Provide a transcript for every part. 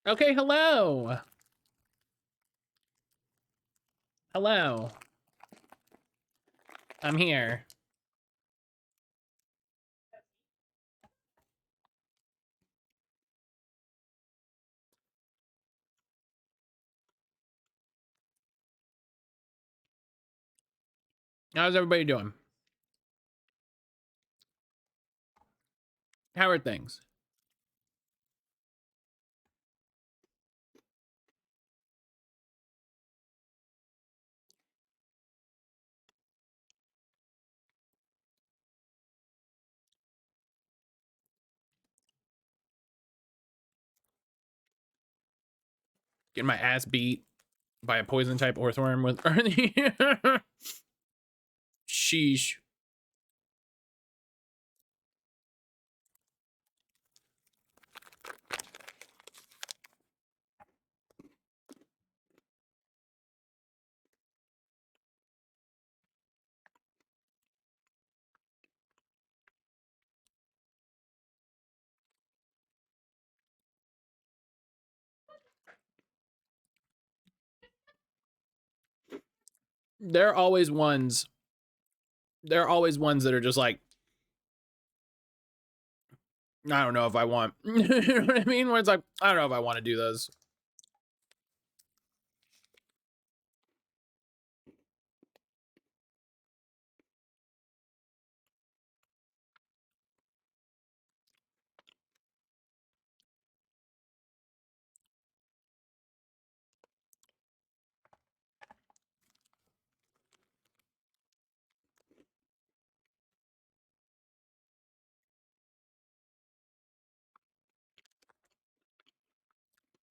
Okay, hello. Hello. I'm here. How's everybody doing? How are things? Getting my ass beat by a poison type earthworm with sheesh. There are always ones. There are always ones that are just like, I don't know if I want. You know what I mean? Where it's like, I don't know if I want to do those.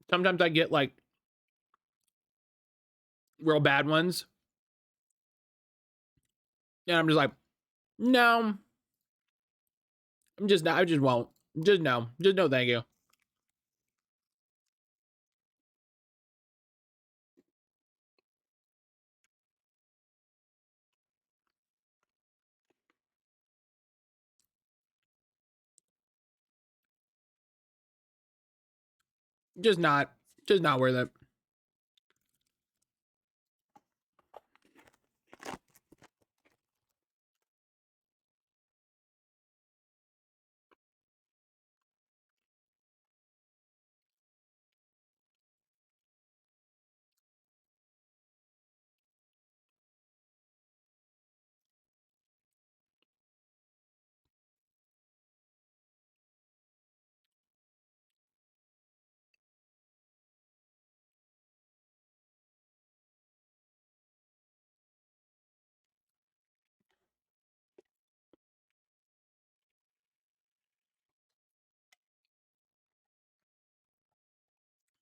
Sometimes I get like real bad ones. And I'm just like, no. I'm just not. I just won't. Just no. Just no, thank you. Just not. Just not worth it.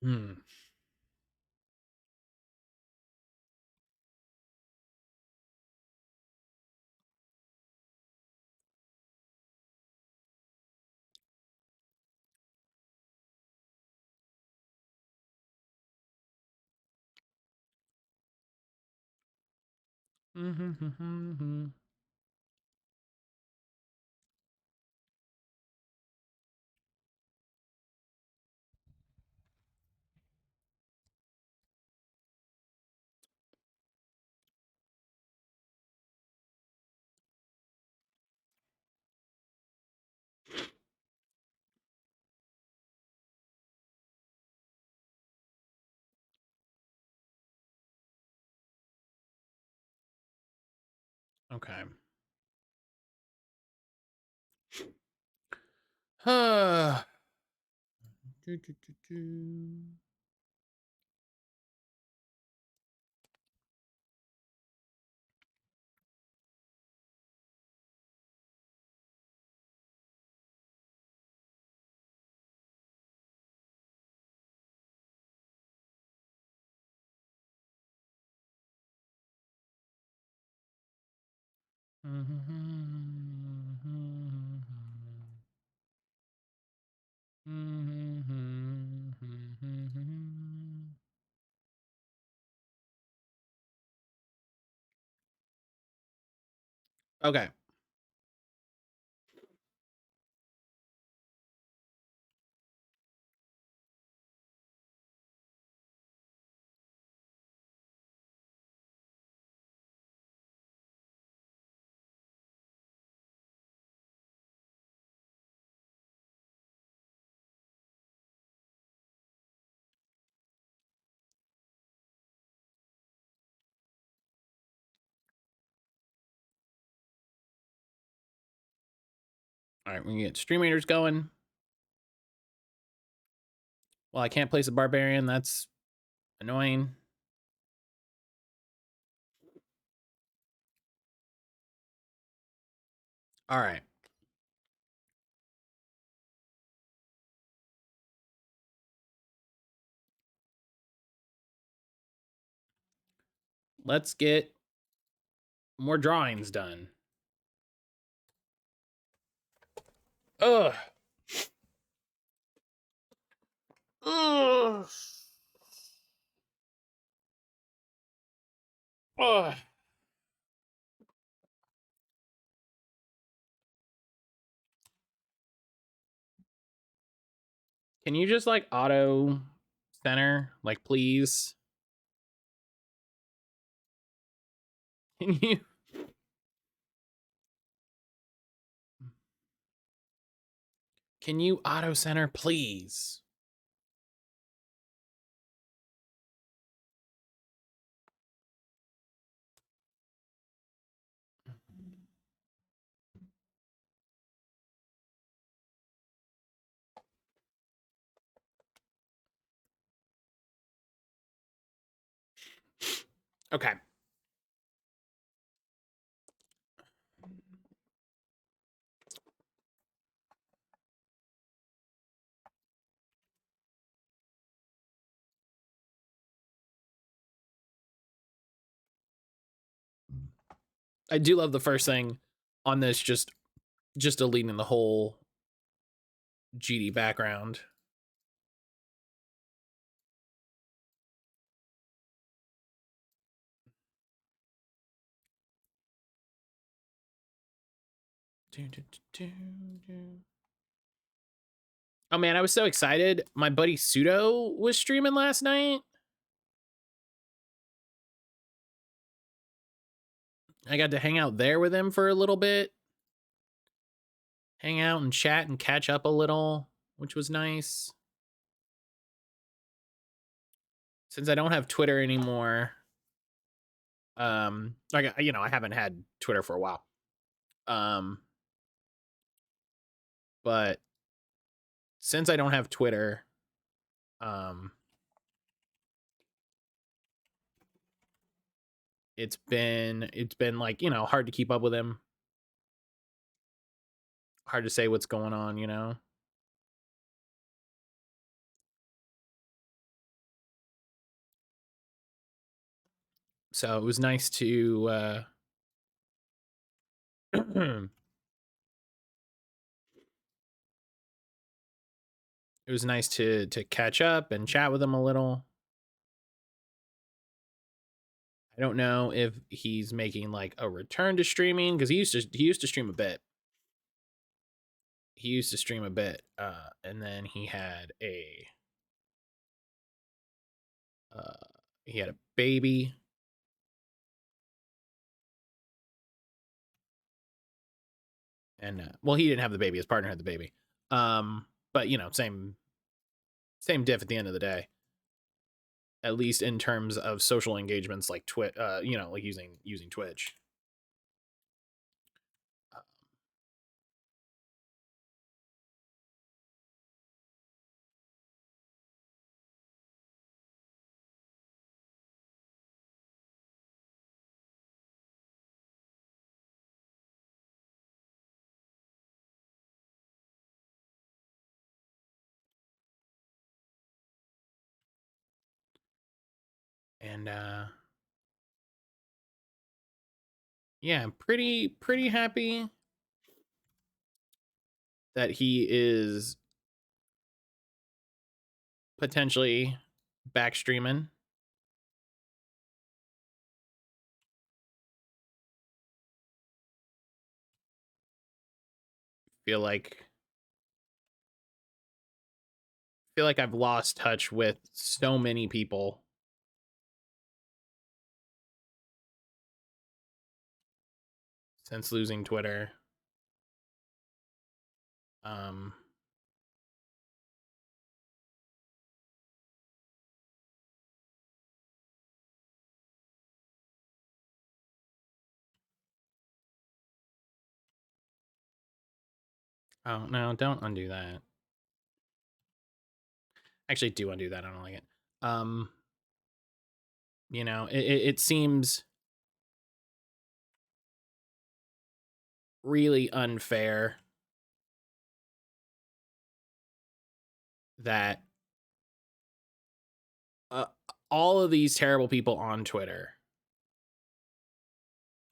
Hmm. Okay. Okay. All right, we can get stream meters going. Well, I can't place a barbarian. That's annoying. All right. Let's get more drawings done. Ugh. Ugh. Ugh. Can you just like auto center, like please? Can you? Can you auto center, please? Okay. I do love the first thing on this, just deleting the whole GD background. Oh man, I was so excited. My buddy Pseudo was streaming last night. I got to hang out there with him for a little bit. Hang out and chat and catch up a little, which was nice. Since I don't have Twitter anymore, like, you know, I haven't had Twitter for a while. But since I don't have Twitter, it's been like, you know, hard to keep up with him. Hard to say what's going on, you know. So it was nice to it was nice to catch up and chat with him a little. I don't know if he's making like a return to streaming, because he used to stream a bit. He used to stream a bit, and then he had a baby. And well, he didn't have the baby. His partner had the baby. But you know, same diff at the end of the day. At least in terms of social engagements like Twitch, you know, like using Twitch. And yeah, I'm pretty happy that he is potentially back streaming. Feel like I've lost touch with so many people since losing Twitter. Oh, no, don't undo that. Actually, do undo that. I don't like it. You know, it seems really unfair that all of these terrible people on Twitter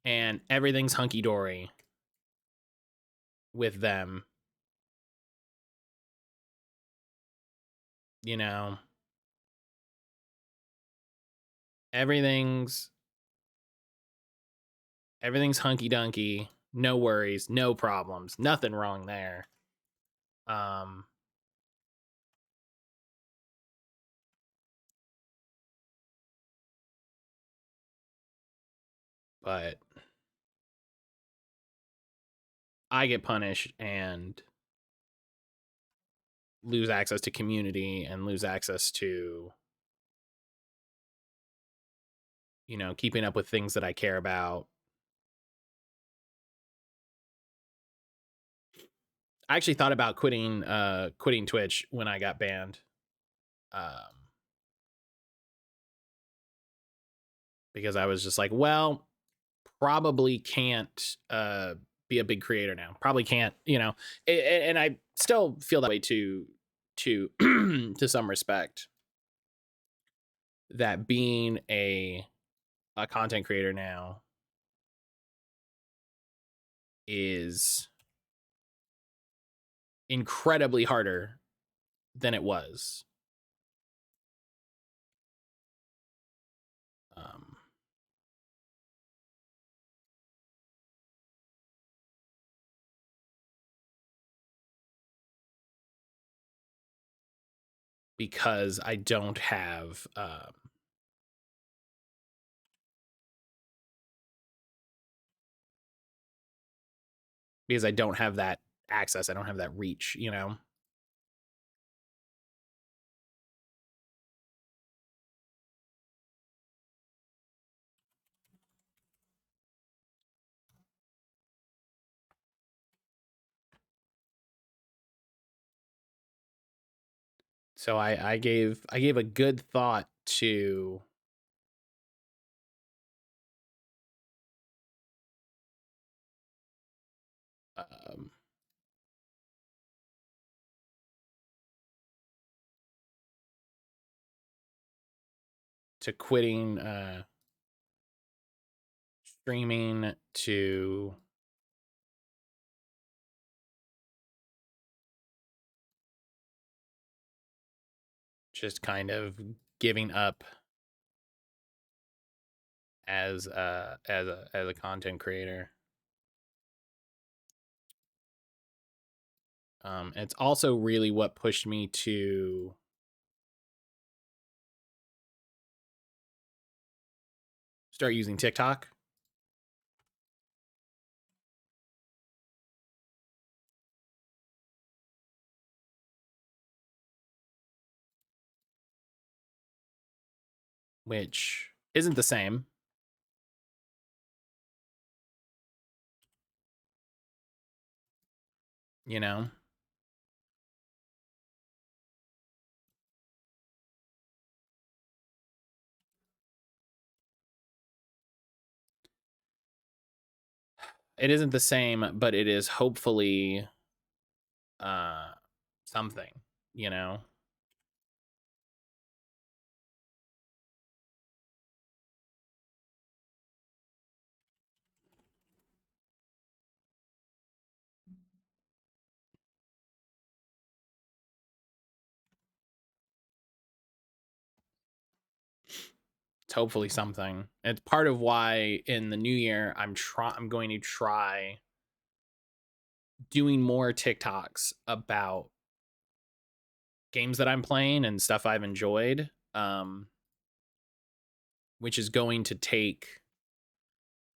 and everything's hunky-dory with them. You know, everything's hunky-dunky, no worries, no problems, nothing wrong there. But I get punished and lose access to community and lose access to, you know, keeping up with things that I care about. I actually thought about quitting Twitch when I got banned. Because I was just like, well, probably can't be a big creator now. Probably can't, you know. And I still feel that way to to some respect. That being a content creator now is incredibly harder than it was. Because I don't have because I don't have that access. I don't have that reach, you know. So I gave a good thought to quitting streaming, to just kind of giving up as a content creator. It's also really what pushed me to start using TikTok. Which isn't the same. You know? It isn't the same, but it is hopefully something, you know? It's hopefully something. It's part of why in the new year I'm going to try doing more TikToks about games that I'm playing and stuff I've enjoyed, which is going to take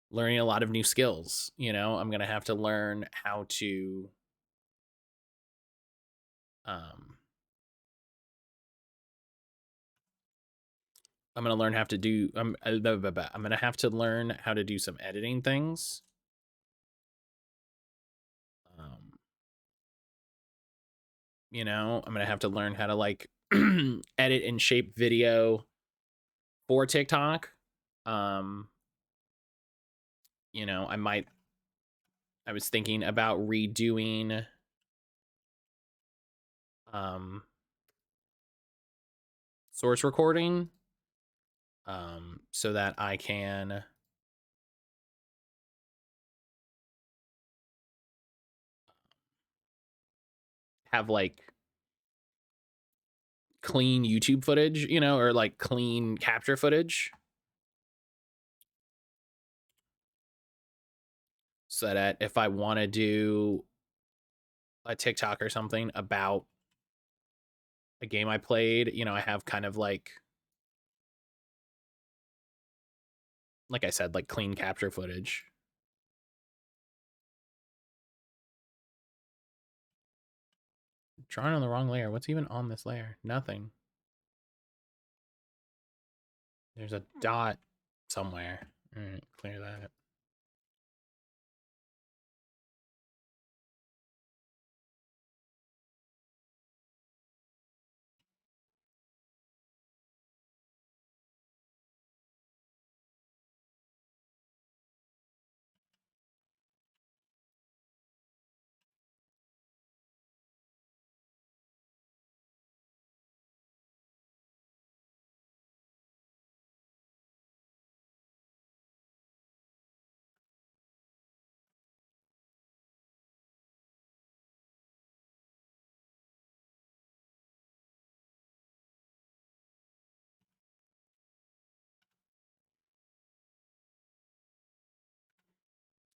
learning a lot of new skills. You know, I'm going to have to learn how to I'm going to learn how to do I'm going to have to learn how to do some editing things. You know, I'm gonna have to learn how to like edit and shape video for TikTok. Um, you know, I was thinking about redoing um source recording so that I can have like clean YouTube footage, you know, or like clean capture footage. So that if I want to do a TikTok or something about a game I played, you know, I have kind of like I said, like clean capture footage. Drawing on the wrong layer. What's even on this layer? Nothing. There's a dot somewhere. All right, clear that.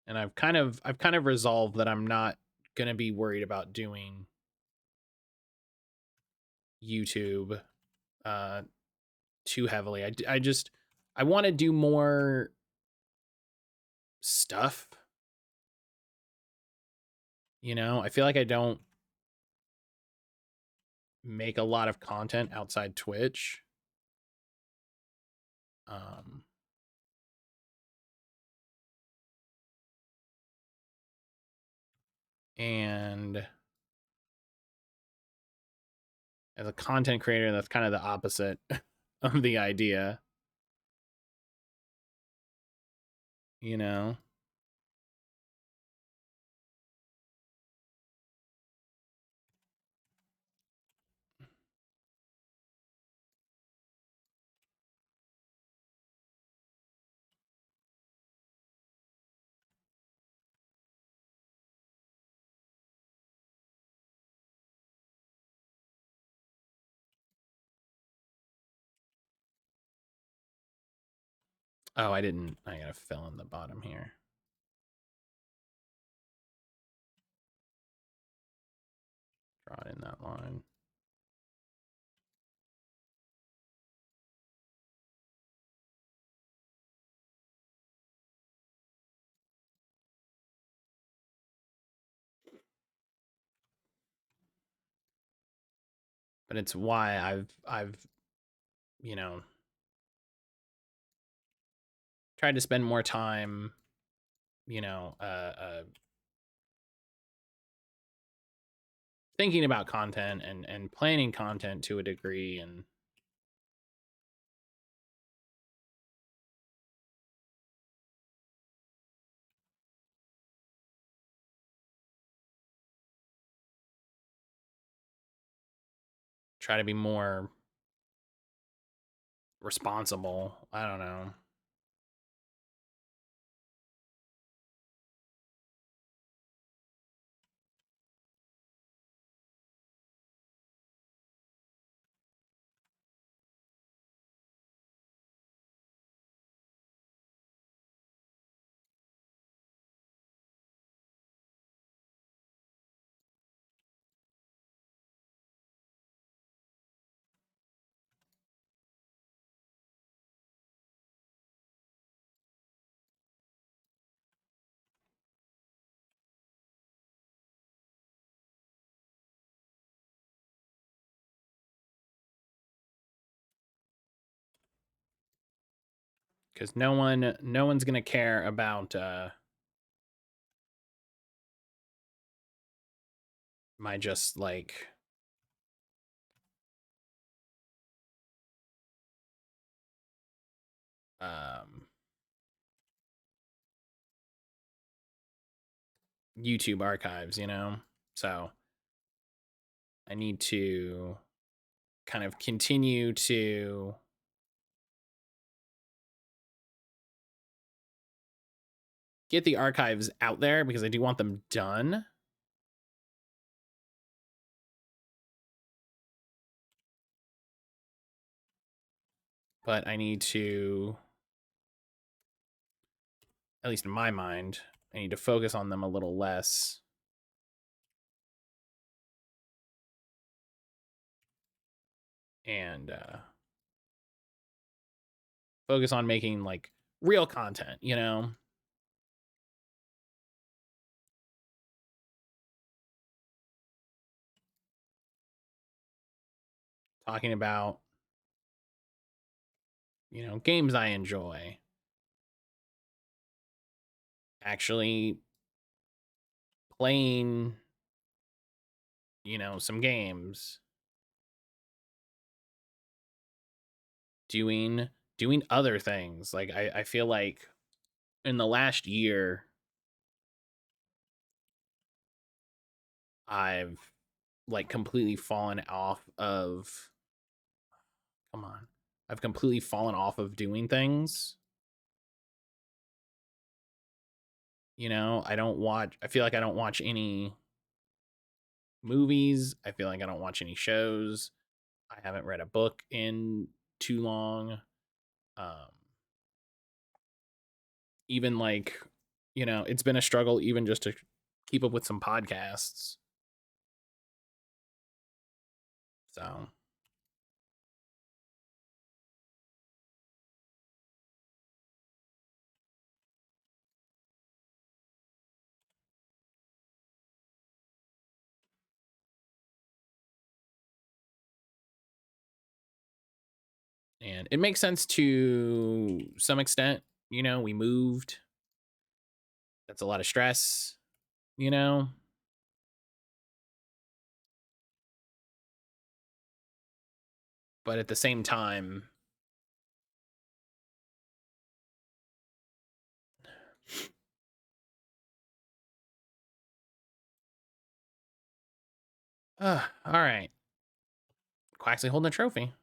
And I've kind of resolved that I'm not gonna be worried about doing YouTube uh too heavily. I just I want to do more stuff. You know, I feel like I don't make a lot of content outside Twitch. Um, and as a content creator, that's kind of the opposite of the idea. You know, oh, I didn't. I gotta fill in the bottom here. Draw it in that line. But it's why I've you know tried to spend more time, you know, thinking about content and planning content to a degree, and try to be more responsible. I don't know. Because no one's gonna care about my just like YouTube archives, you know? So I need to kind of continue to get the archives out there because I do want them done. But I need to, at least in my mind, I need to focus on them a little less. And focus on making like real content, you know? Talking about, you know, games I enjoy. Actually playing, you know, some games. Doing other things. Like I feel like in the last year I've like completely fallen off of, come on. I've completely fallen off of doing things. You know, I feel like I don't watch any movies. I feel like I don't watch any shows. I haven't read a book in too long. Um Even like, you know, it's been a struggle even just to keep up with some podcasts. So, and it makes sense to some extent. You know, we moved. That's a lot of stress, you know? But at the same time, all right. Quaxly holding a trophy.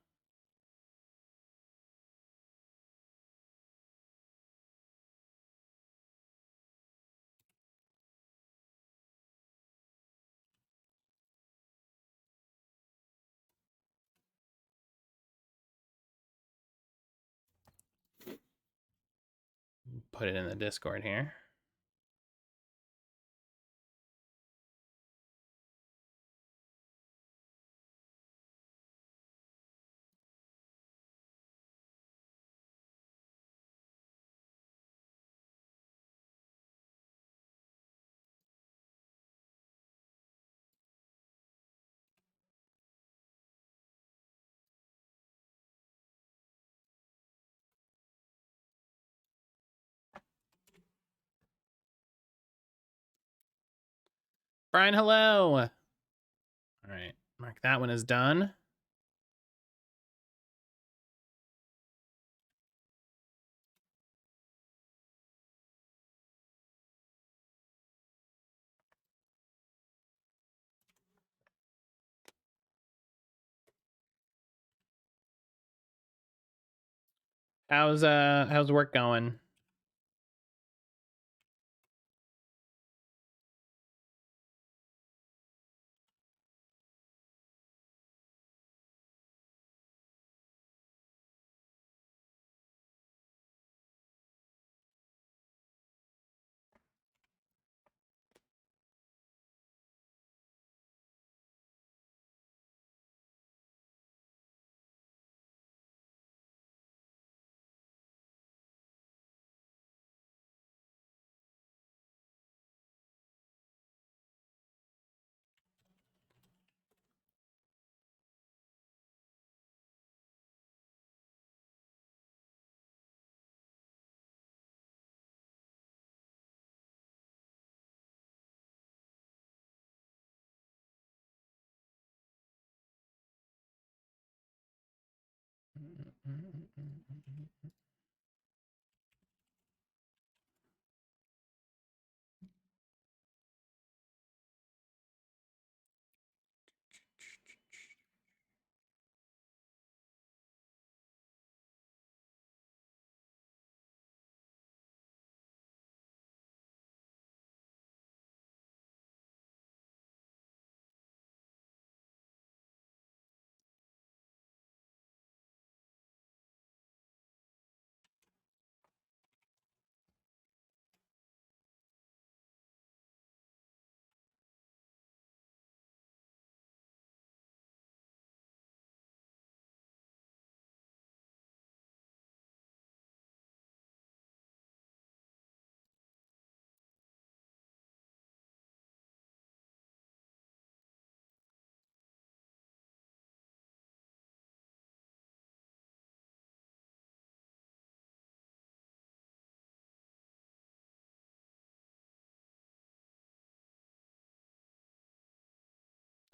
Put it in the Discord here. Brian, hello. All right. Mark that one is done. How's work going?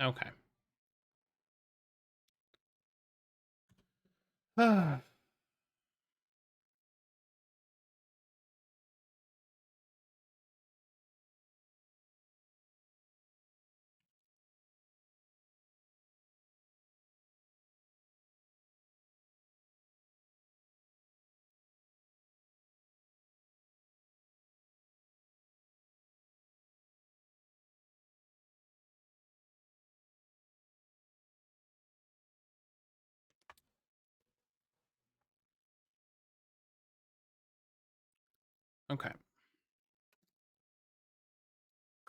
Okay. Okay.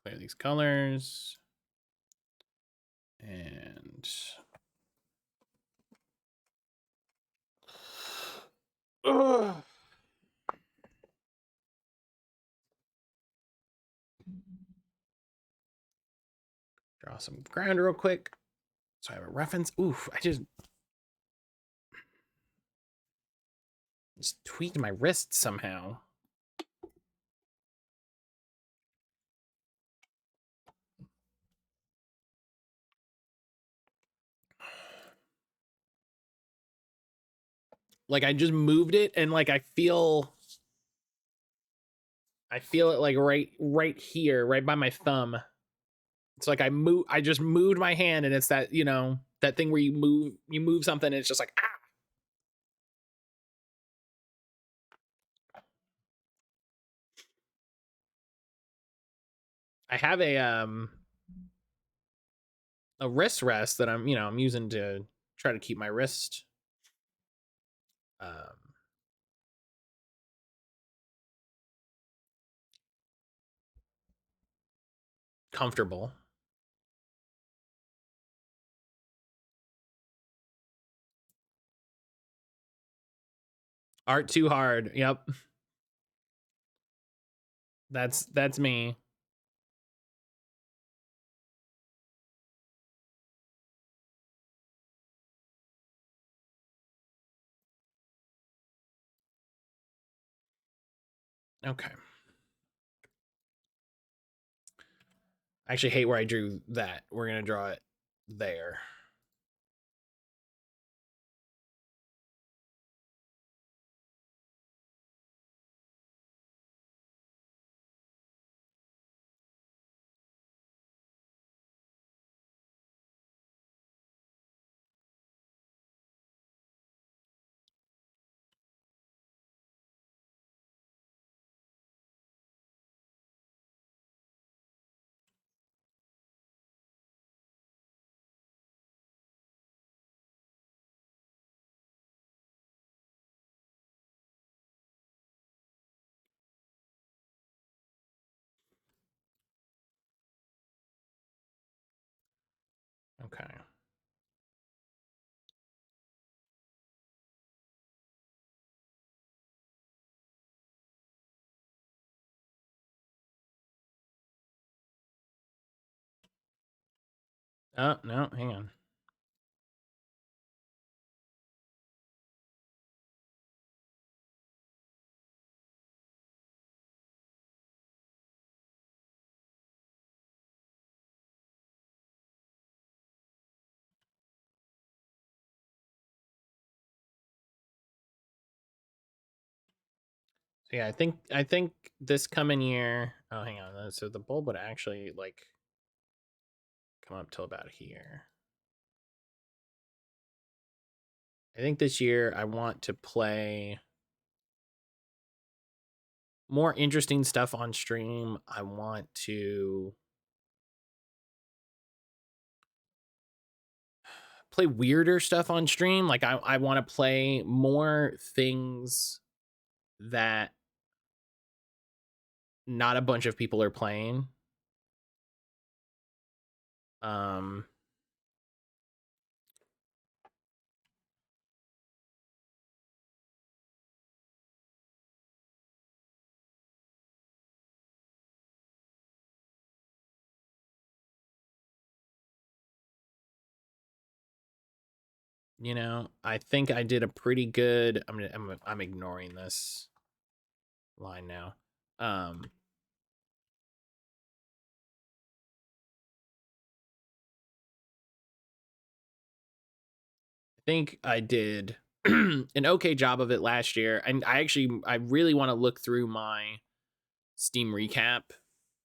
Clear these colors. And ugh. Draw some ground real quick. So I have a reference. Oof, I just tweaked my wrist somehow. Like I just moved it and like I feel it like right here, right by my thumb. It's like I just moved my hand and it's that, you know, that thing where you move something and it's just like ah. I have a wrist rest that I'm using to try to keep my wrist comfortable. Art too hard. Yep. That's me. Okay. I actually hate where I drew that. We're gonna draw it there. Okay. Oh, no, hang on. So yeah, I think this coming year. Oh, hang on. So the bulb would actually like come up till about here. I think this year I want to play more interesting stuff on stream. I want to play weirder stuff on stream. Like I want to play more things that not a bunch of people are playing. You know, I think I did a pretty good. I'm ignoring this line now. think I did an okay job of it last year. And I really want to look through my Steam recap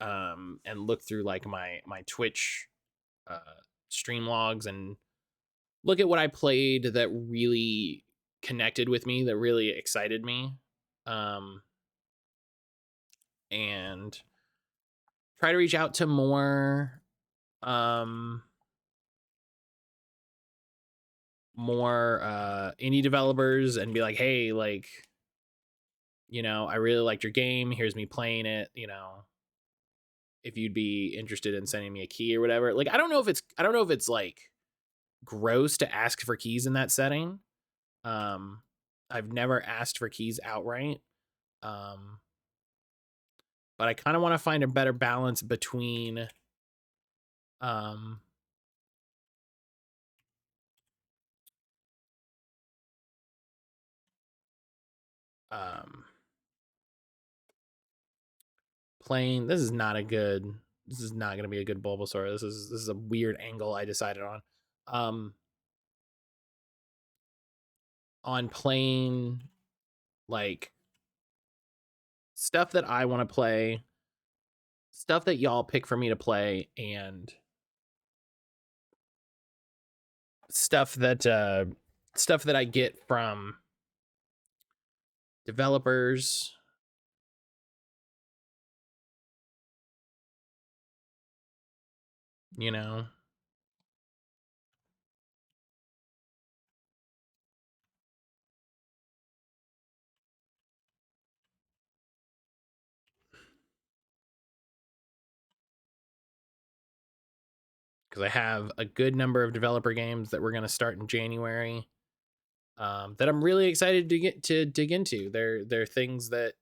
and look through like my Twitch uh stream logs and look at what I played that really connected with me, that really excited me. And try to reach out to um more indie developers and be like, hey, like, you know, I really liked your game. Here's me playing it. You know, if you'd be interested in sending me a key or whatever. Like, I don't know if it's like gross to ask for keys in that setting. Um, I've never asked for keys outright. Um, but I kind of want to find a better balance between um um playing. This is not going to be a good Bulbasaur. This is a weird angle I decided um on playing like stuff that I want to play, stuff that y'all pick for me to play, and stuff that I get from developers, you know. Because I have a good number of developer games that we're going to start in January that I'm really excited to get to dig into. They're things that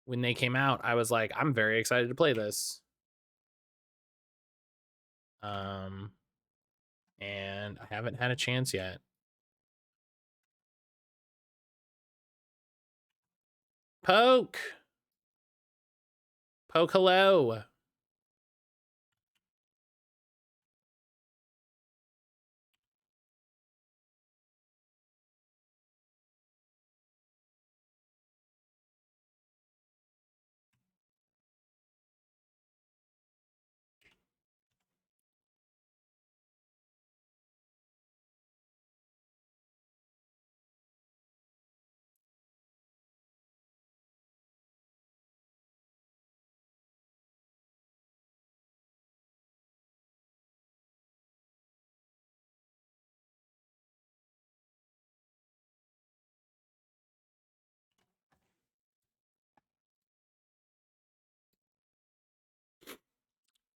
when they came out, I was like, I'm very excited to play this. Um, and I haven't had a chance yet. Poke, hello.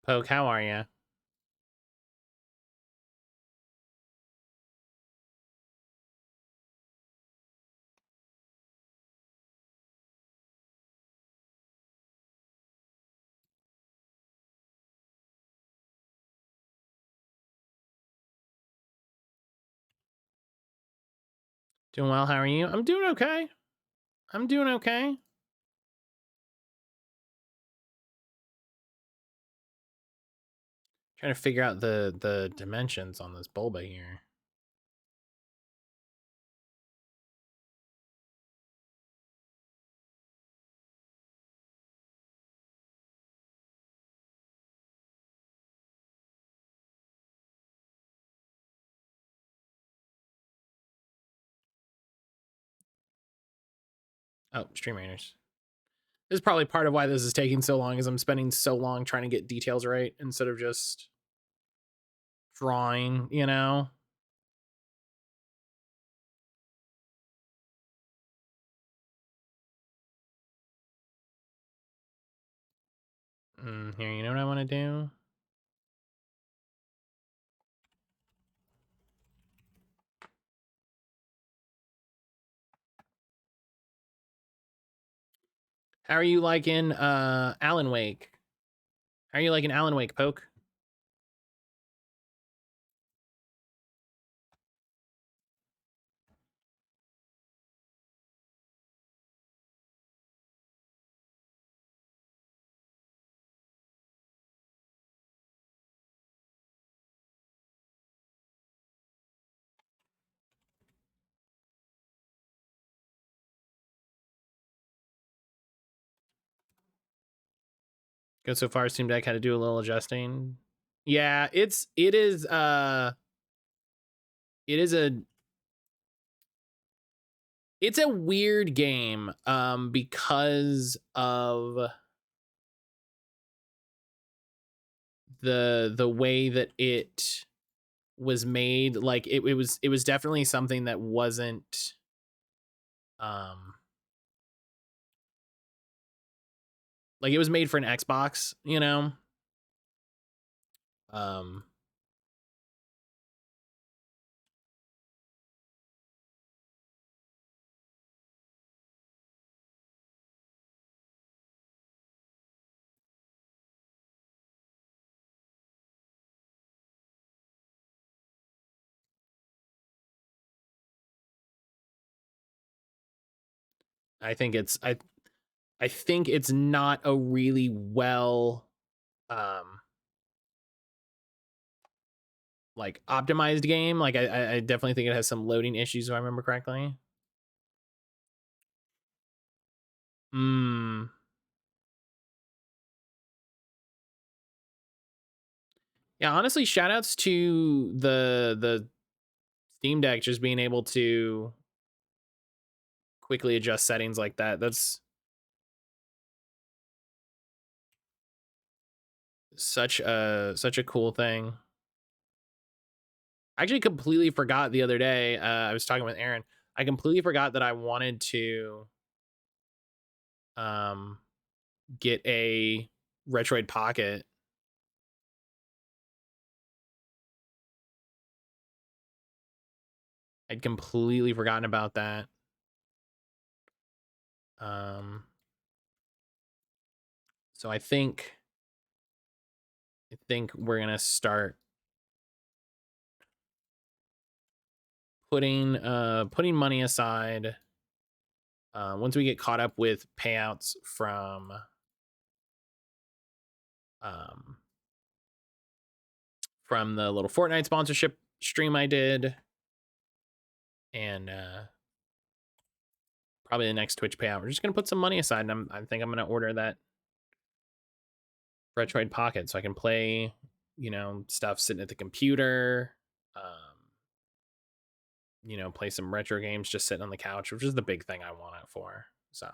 Poke, how are you? Doing well. How are you? I'm doing okay. I'm doing okay. Trying to figure out the dimensions on this Bulba here. Oh, stream raiders. This is probably part of why this is taking so long, is I'm spending so long trying to get details right instead of just drawing, you know? Here, you know what I want to do? How are you liking Alan Wake? How are you liking Alan Wake, Poke? Go so far, Steam Deck had to do a little adjusting. Yeah, it is a it's a weird game because of the way that it was made. Like it was definitely something that wasn't like it was made for an Xbox, you know. um I think I think it's not a really well like optimized game. Like I definitely think it has some loading issues if I remember correctly. Hmm. Yeah, honestly, shout outs to the Steam Deck just being able to quickly adjust settings like that. That's such a cool thing. I actually completely forgot the other day. I was talking with Aaron. I completely forgot that I wanted to um get a Retroid Pocket. I'd completely forgotten about that. Um so I think we're gonna start putting money aside once we get caught up with payouts um, from the little Fortnite sponsorship stream I did, and probably the next Twitch payout. We're just gonna put some money aside, and I think I'm gonna order that Retroid Pocket so I can play, you know, stuff sitting at the computer. You know, play some retro games just sitting on the couch, which is the big thing I want it for. So.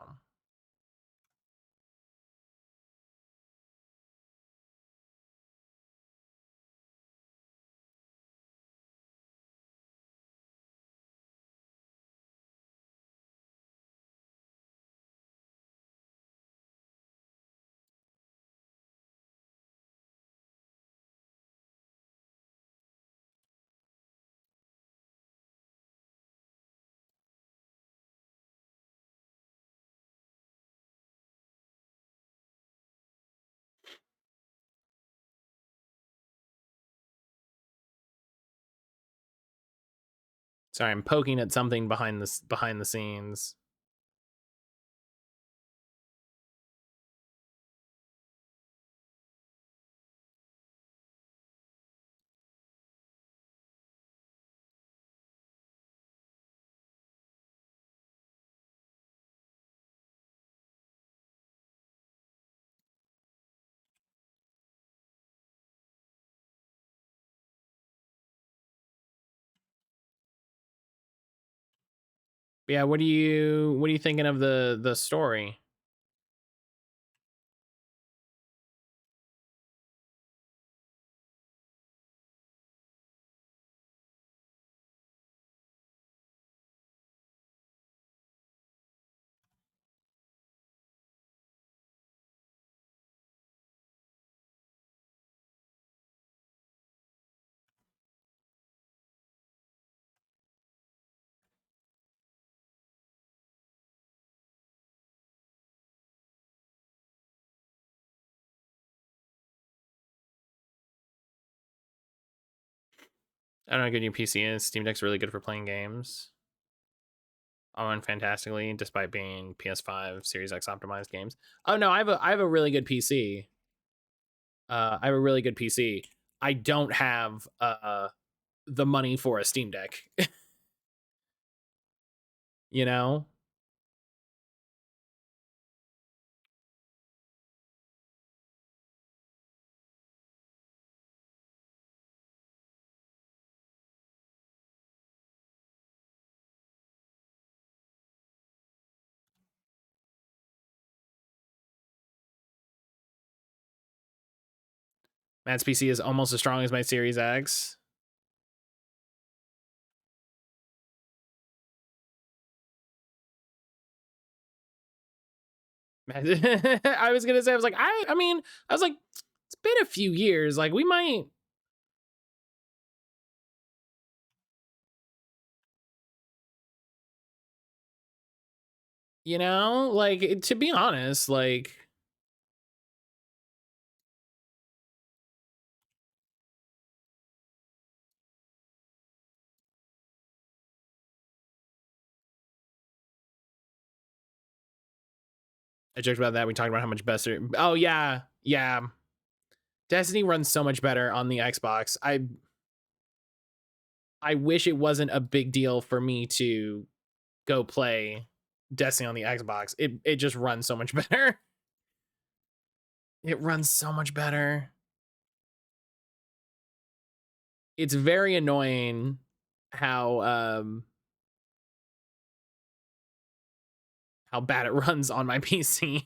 Sorry, I'm poking at something behind the scenes. Yeah, what are you thinking of the story? I don't know how good your PC is. Steam Deck's really good for playing games. I'll run fantastically despite being PS5 Series X optimized games. Oh no, I have a really good PC. I have a really good PC. I don't have the money for a Steam Deck. You know? Matt's PC is almost as strong as my Series X. I was gonna say, I was like, I mean, I was like, it's been a few years. Like, we might. You know, like, to be honest, like, I joked about that. We talked about how much better. Oh yeah, yeah. Destiny runs so much better on the Xbox. I wish it wasn't a big deal for me to go play Destiny on the Xbox. It just runs so much better. It runs so much better. It's very annoying how bad it runs on my PC.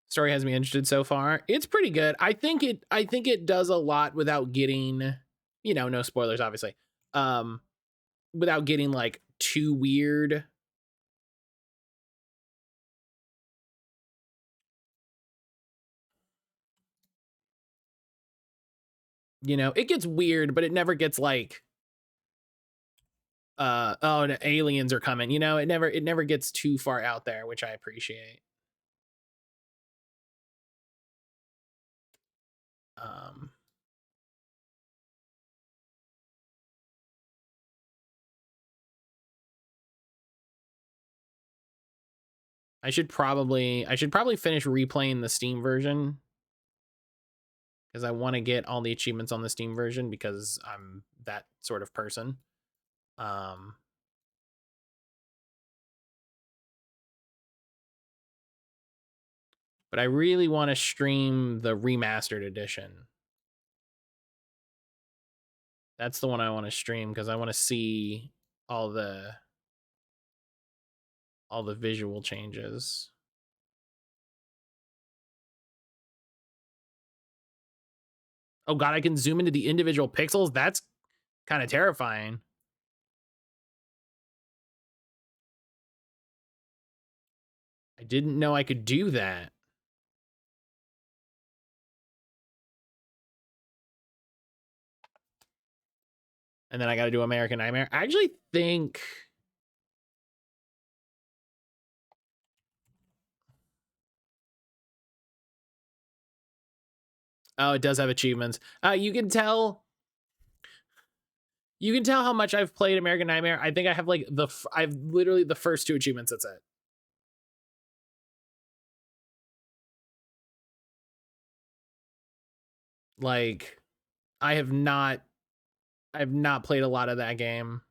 Story has me interested so far. It's pretty good. I think it does a lot without getting, you know, no spoilers obviously. Without getting like too weird. You know, it gets weird, but it never gets like oh, the aliens are coming. You know, it never gets too far out there, which I appreciate. Um I should probably finish replaying the Steam version because I want to get all the achievements on the Steam version because I'm that sort of person. But I really want to stream the remastered edition. That's the one I want to stream because I want to see all the visual changes. Oh god, I can zoom into the individual pixels? That's kind of terrifying. I didn't know I could do that. And then I got to do American Nightmare. I actually think oh, it does have achievements. You can tell how much I've played American Nightmare. I think I have like I've literally the first 2 achievements. That's it. Like, I have not played a lot of that game.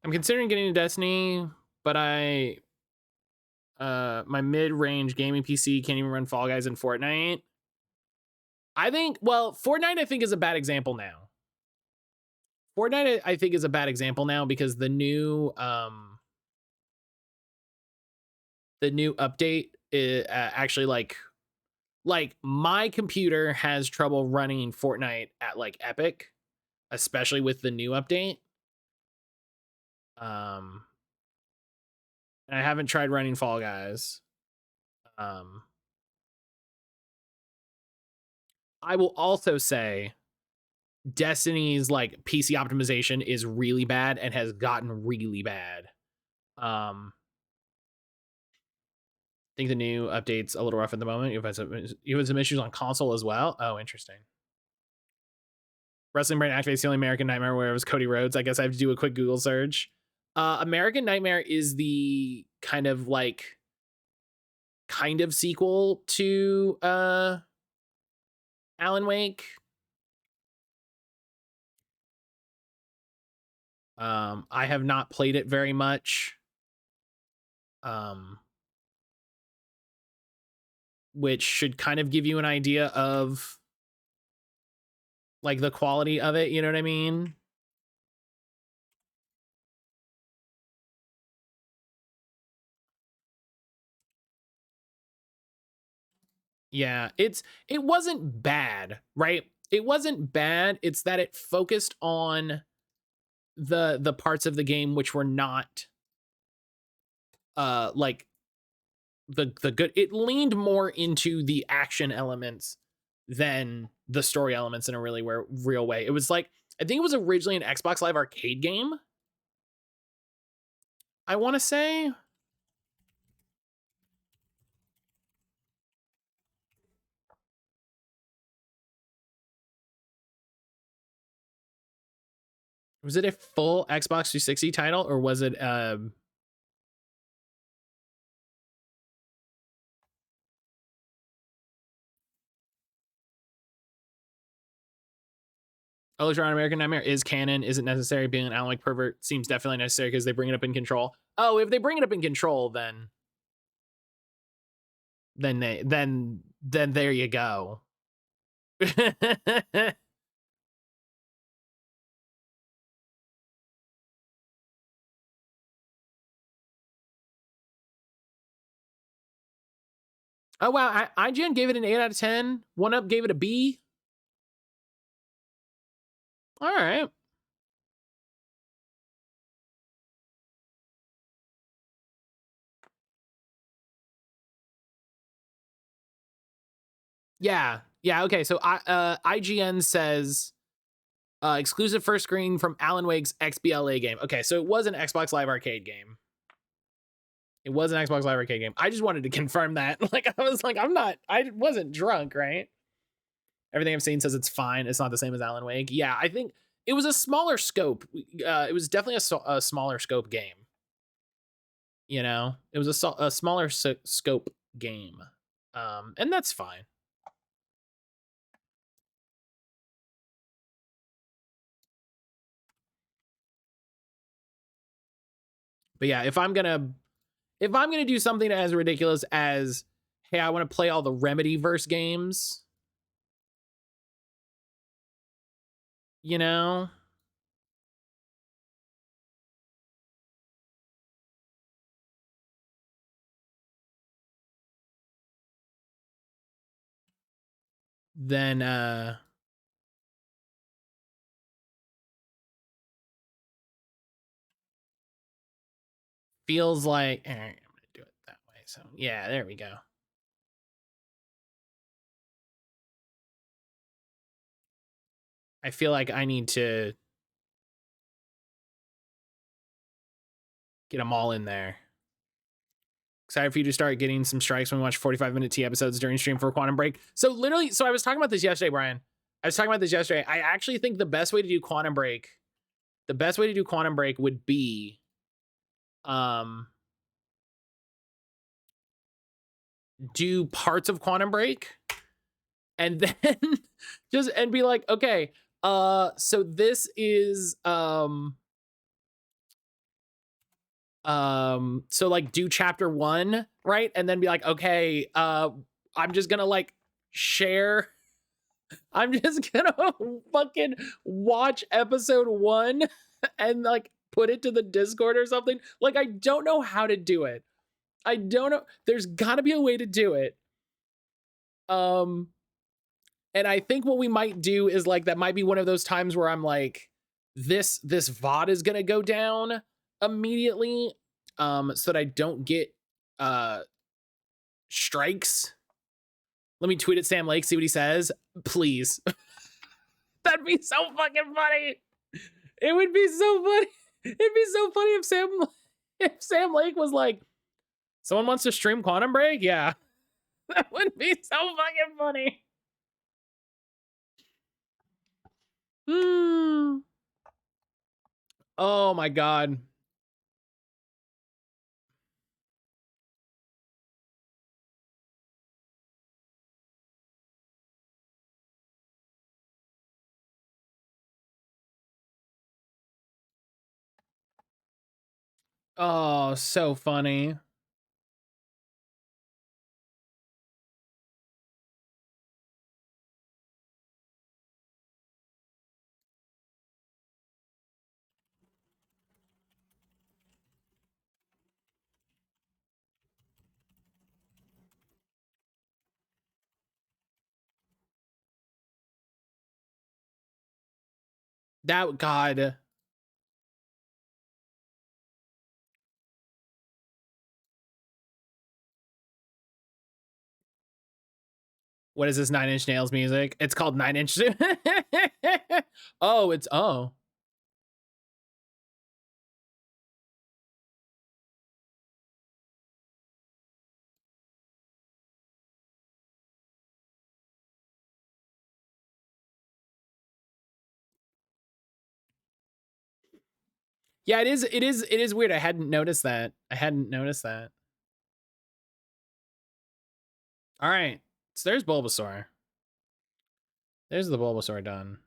I'm considering getting into Destiny, but my mid-range gaming PC can't even run Fall Guys and Fortnite. I think, well, Fortnite I think is a bad example now. Fortnite I think is a bad example now because the new update is actually like my computer has trouble running Fortnite at like Epic, especially with the new update. And I haven't tried running Fall Guys. I I will also say Destiny's like PC optimization is really bad and has gotten really bad. I think the new update's a little rough at the moment. You had some issues on console as well. Oh, interesting. Wrestling Brain activates the only American Nightmare where it was Cody Rhodes. I guess I have to do a quick Google search. American Nightmare is the kind of sequel to Alan Wake. I have not played it very much. Which should kind of give you an idea of like the quality of it, you know what I mean? Yeah, it wasn't bad, right? It wasn't bad. It's that it focused on the parts of the game which were not like the good. It leaned more into the action elements than the story elements in a really real way. It was like, I think it was originally an Xbox Live Arcade game, I want to say. Was it a full Xbox 360 title, or was it Electron American Nightmare is canon, isn't necessary. Being an Alan Wake pervert seems definitely necessary because they bring it up in Control. Oh, if they bring it up in Control, then there you go. Oh wow, IGN gave it an 8 out of 10. 1UP gave it a B. All right. Yeah. Okay. So IGN says exclusive first screen from Alan Wake's XBLA game. Okay, so it was an Xbox Live Arcade game. It was an Xbox Live Arcade game. I just wanted to confirm that. Like, I was like, I wasn't drunk, right? Everything I've seen says it's fine. It's not the same as Alan Wake. Yeah, I think it was a smaller scope. It was definitely a smaller scope game. You know, it was a smaller scope game, and that's fine. But yeah, if I'm gonna do something as ridiculous as, hey, I want to play all the Remedy verse games, you know, then feels like I'm gonna do it that way. So yeah, there we go. I feel like I need to get them all in there. Excited for you to start getting some strikes when we watch 45-minute T episodes during stream for Quantum Break. So literally, I was talking about this yesterday, Brian. I actually think the best way to do Quantum Break would be do parts of Quantum Break and then and be like, okay, so this is so like do chapter 1, right? And then be like, okay, I'm just gonna like share, I'm just gonna fucking watch episode 1 and like put it to the Discord or something. Like, I don't know how to do it. I don't know. There's gotta be a way to do it. And I think what we might do is like, that might be one of those times where I'm like, this VOD is gonna go down immediately, so that I don't get strikes Let me tweet at Sam Lake, see what he says. Please. That'd be so fucking funny. It would be so funny. It'd be so funny if Sam Lake was like, someone wants to stream Quantum Break? Yeah. That would be so fucking funny. Oh my god. Oh, so funny. That god. What is this 9 Inch Nails music? It's called 9 Inch. Oh, it's oh. Yeah, it is weird. I hadn't noticed that. All right. So there's Bulbasaur. There's the Bulbasaur done.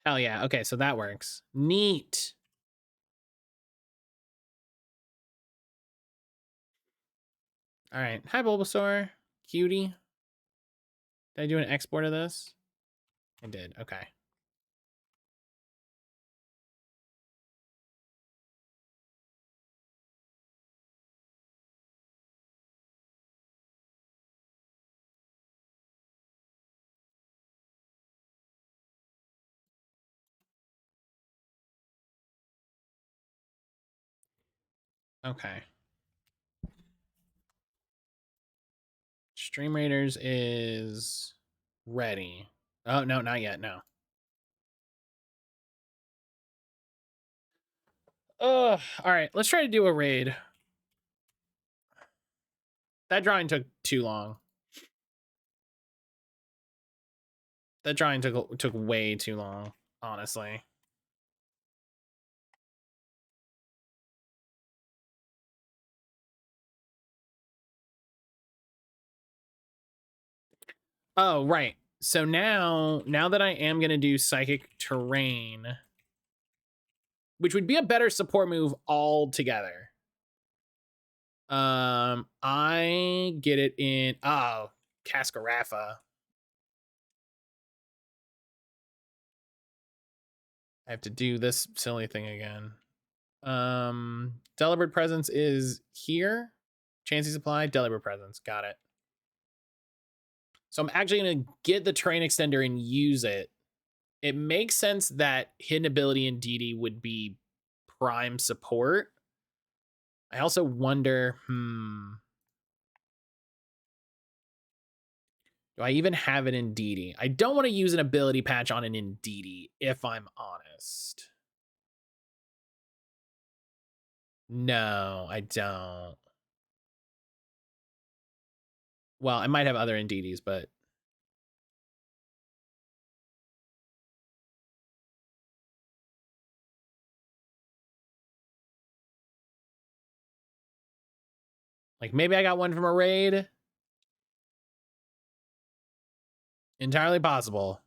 Hell yeah. Okay, so that works. Neat. All right. Hi, Bulbasaur. Cutie. Did I do an export of this? I did. Okay. Okay. Stream Raiders is ready. Oh, no, not yet. No. All right. Let's try to do a raid. That drawing took too long. That drawing took way too long, honestly. Oh, right. So now that I am going to do Psychic Terrain, which would be a better support move altogether. I get it in, Cascarafa. I have to do this silly thing again. Delibird Presence is here. Chansey Supply, Delibird Presence. Got it. So I'm actually going to get the Terrain Extender and use it. It makes sense that Hidden Ability in DD would be prime support. I also wonder, do I even have it in DD? I don't want to use an ability patch on an Indeedee, if I'm honest. No, I don't. Well, I might have other Indeedees, but like maybe I got one from a raid. Entirely possible.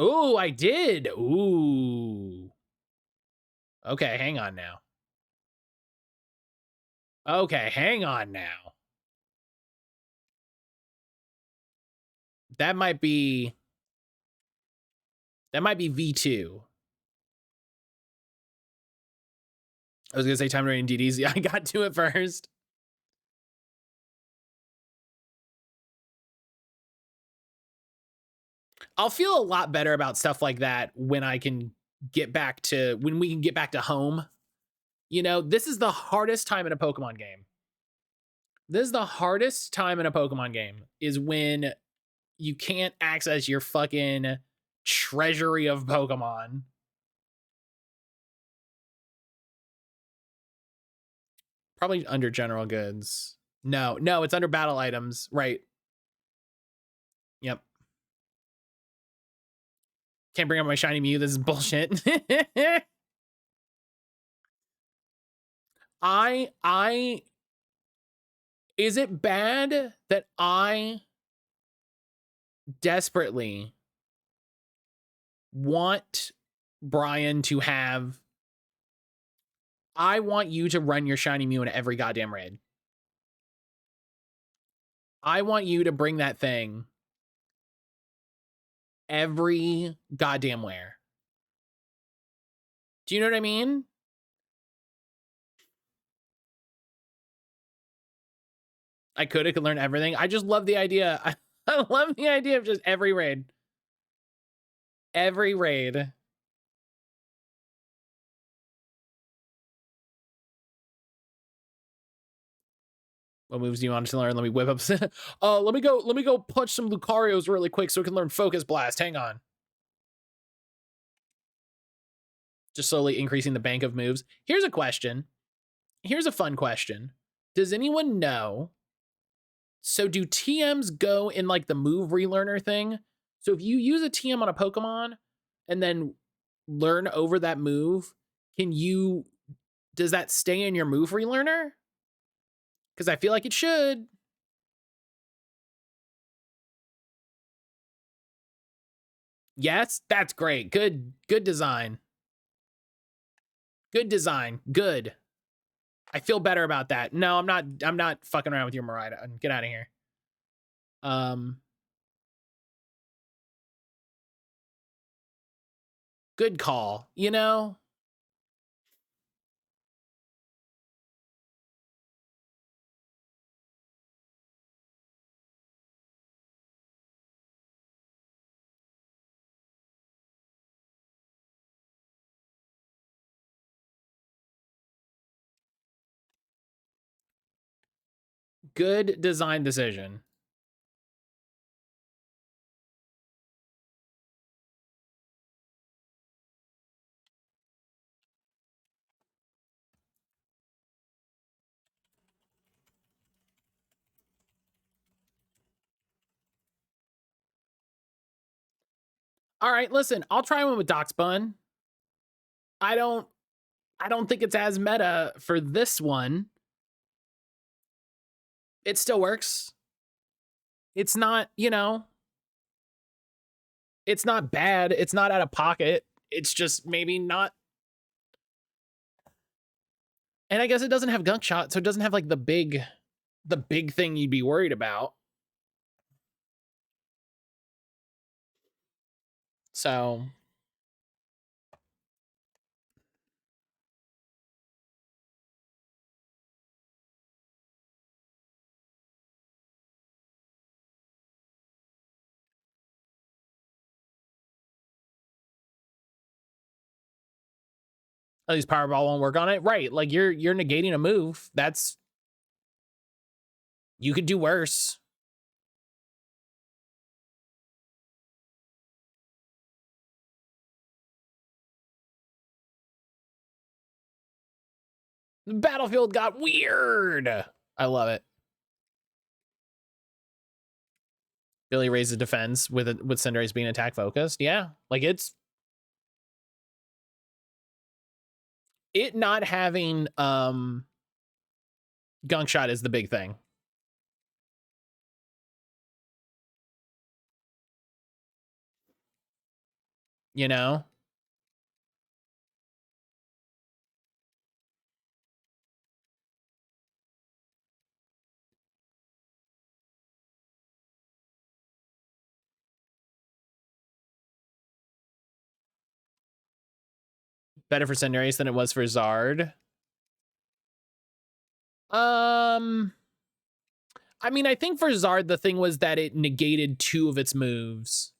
Ooh, I did. Ooh. Okay, hang on now. Okay, hang on now. That might be V2. I was gonna say time to raid DDs. Yeah, I got to it first. I'll feel a lot better about stuff like that when we can get back to home. You know, this is the hardest time in a Pokemon game. This is the hardest time in a Pokemon game is when you can't access your fucking treasury of Pokemon. Probably under general goods. No, it's under battle items. Right. Yep. Can't bring up my shiny Mew. This is bullshit. Is it bad that I desperately want Brian to have... I want you to run your shiny Mew in every goddamn raid. I want you to bring that thing every goddamn where. Do you know what I mean? I could learn everything. I just love the idea. I love the idea of just every raid. Every raid. What moves do you want to learn? Let me whip up. Let me go punch some Lucarios really quick so we can learn Focus Blast. Hang on. Just slowly increasing the bank of moves. Here's a question. Here's a fun question. Does anyone know? So do TMs go in like the move relearner thing? So if you use a TM on a Pokemon and then learn over that move, does that stay in your move relearner? Because I feel like it should. Yes, that's great. Good design. Good design. Good. I feel better about that. No, I'm not fucking around with your Miraidon. Get out of here. Good call, you know? Good design decision. All right, listen, I'll try one with Doxbun. I don't think it's as meta for this one. It still works. It's not, you know, it's not bad. It's not out of pocket. It's just maybe not. And I guess it doesn't have Gunk Shot, so it doesn't have like the big thing you'd be worried about. So at least Powerball won't work on it. Right. Like you're negating a move. That's, you could do worse. The battlefield got weird. I love it. Billy raises defense with Cinderace being attack focused. Yeah. Like it not having Gunk Shot is the big thing. You know? Better for Cinderace than it was for Zard. I mean, I think for Zard, the thing was that it negated 2 of its moves.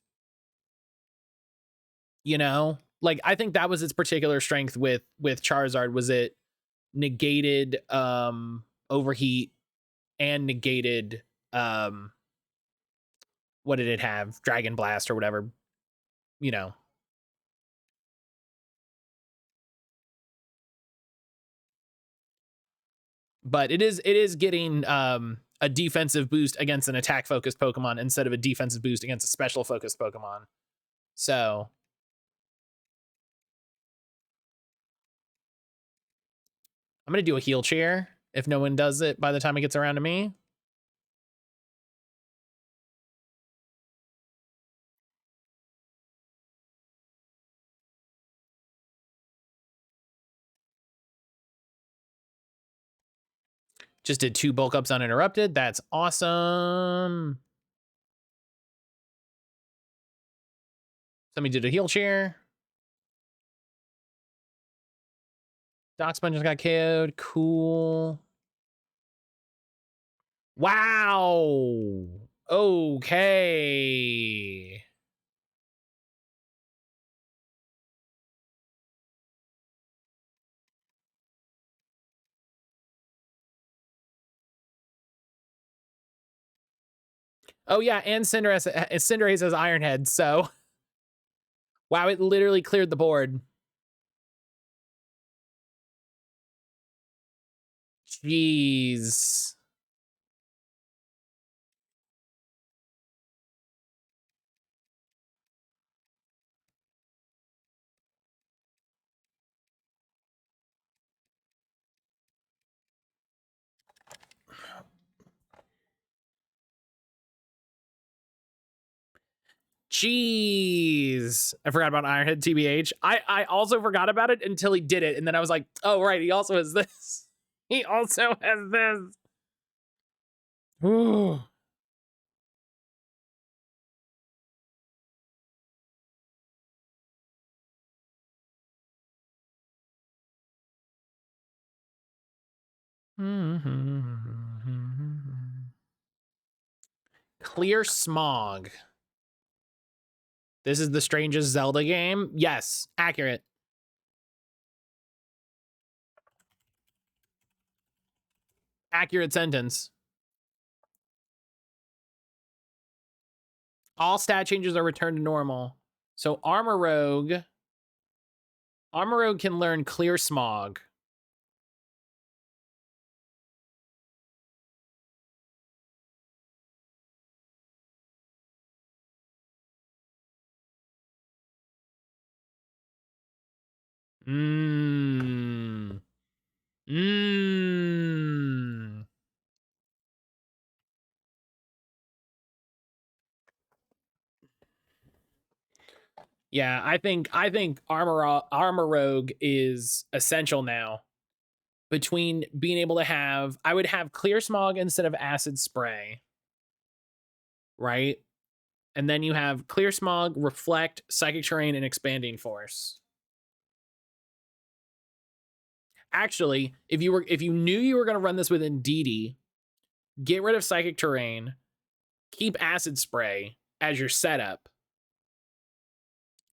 You know, like I think that was its particular strength with Charizard, was it negated overheat and negated what did it have? Dragon Blast or whatever, you know. But it is getting a defensive boost against an attack focused Pokemon instead of a defensive boost against a special focused Pokemon. So I'm gonna do a heal chair if no one does it by the time it gets around to me. Just did 2 bulk ups uninterrupted. That's awesome. Somebody did a heal chair. Doc Sponge just got KO'd. Cool. Wow. Okay. Oh yeah, and Cinderace has Iron Head, so wow, it literally cleared the board. Jeez. Jeez. I forgot about Ironhead TBH. I also forgot about it until he did it, and then I was like, oh right, he also has this. He also has this. Ooh. Clear Smog. This is the strangest Zelda game? Yes, accurate. Accurate sentence. All stat changes are returned to normal. So Armor Rogue can learn Clear Smog. Mmm. Mmm. Yeah, I think Armor Rogue is essential now. Between being able to have, I would have Clear Smog instead of Acid Spray, right? And then you have Clear Smog, Reflect, Psychic Terrain, and Expanding Force. Actually, if you knew you were going to run this with Indeedee, get rid of Psychic Terrain, keep Acid Spray as your setup,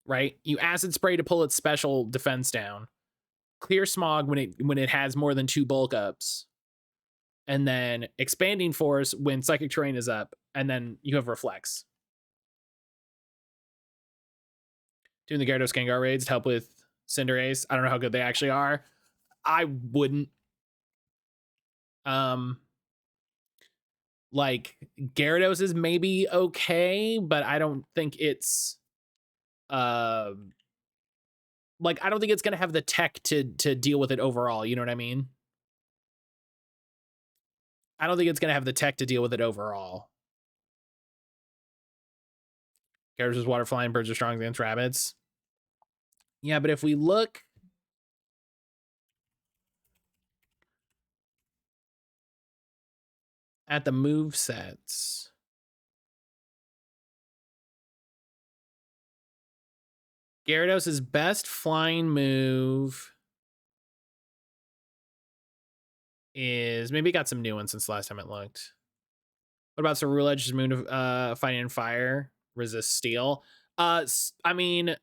right? You Acid Spray to pull its special defense down. Clear Smog when it has more than 2 bulk ups. And then Expanding Force when Psychic Terrain is up, and then you have Reflex. Doing the Gyarados Gengar raids to help with Cinderace. I don't know how good they actually are. I wouldn't. Like Gyarados is maybe okay, but I don't think it's like I don't think it's gonna have the tech to deal with it overall. You know what I mean? I don't think it's gonna have the tech to deal with it overall. Gyarados is water flying, birds are strong against rabbits. Yeah, but if we look at the move sets, Gyarados' best flying move is maybe got some new ones since the last time it looked. What about Cerulege's Moon of Fighting and Fire? Resist Steel. I mean,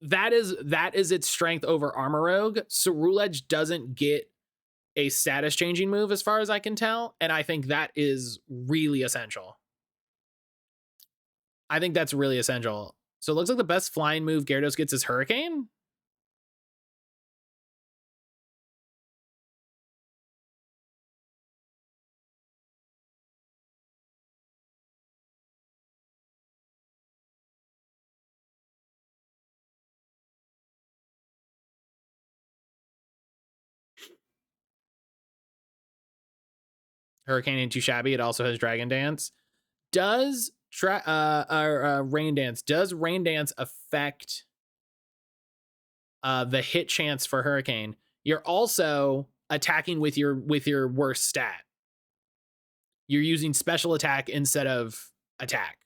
that is its strength over Armorogue. Ceruledge doesn't get a status changing move as far as I can tell, and I think that is really essential. I think that's really essential. So it looks like the best flying move Gyarados gets is Hurricane. Hurricane ain't too shabby. It also has Dragon Dance. Does Rain Dance? Does Rain Dance affect the hit chance for Hurricane? You're also attacking with your worst stat. You're using special attack instead of attack.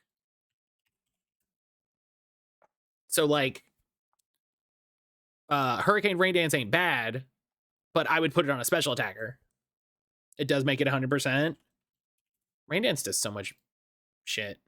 So like, Hurricane Rain Dance ain't bad, but I would put it on a special attacker. It does make it 100%. Rain Dance does so much shit.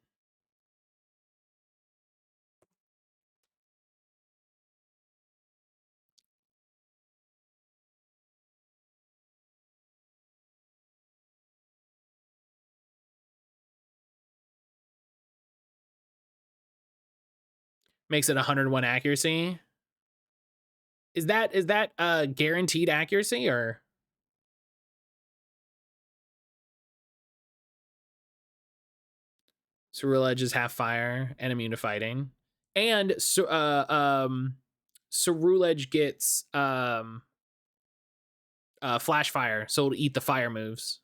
Makes it 101 accuracy. Is that guaranteed accuracy or? Ceruledge is half fire and immune to fighting, and Ceruledge gets flash fire, so it'll eat the fire moves.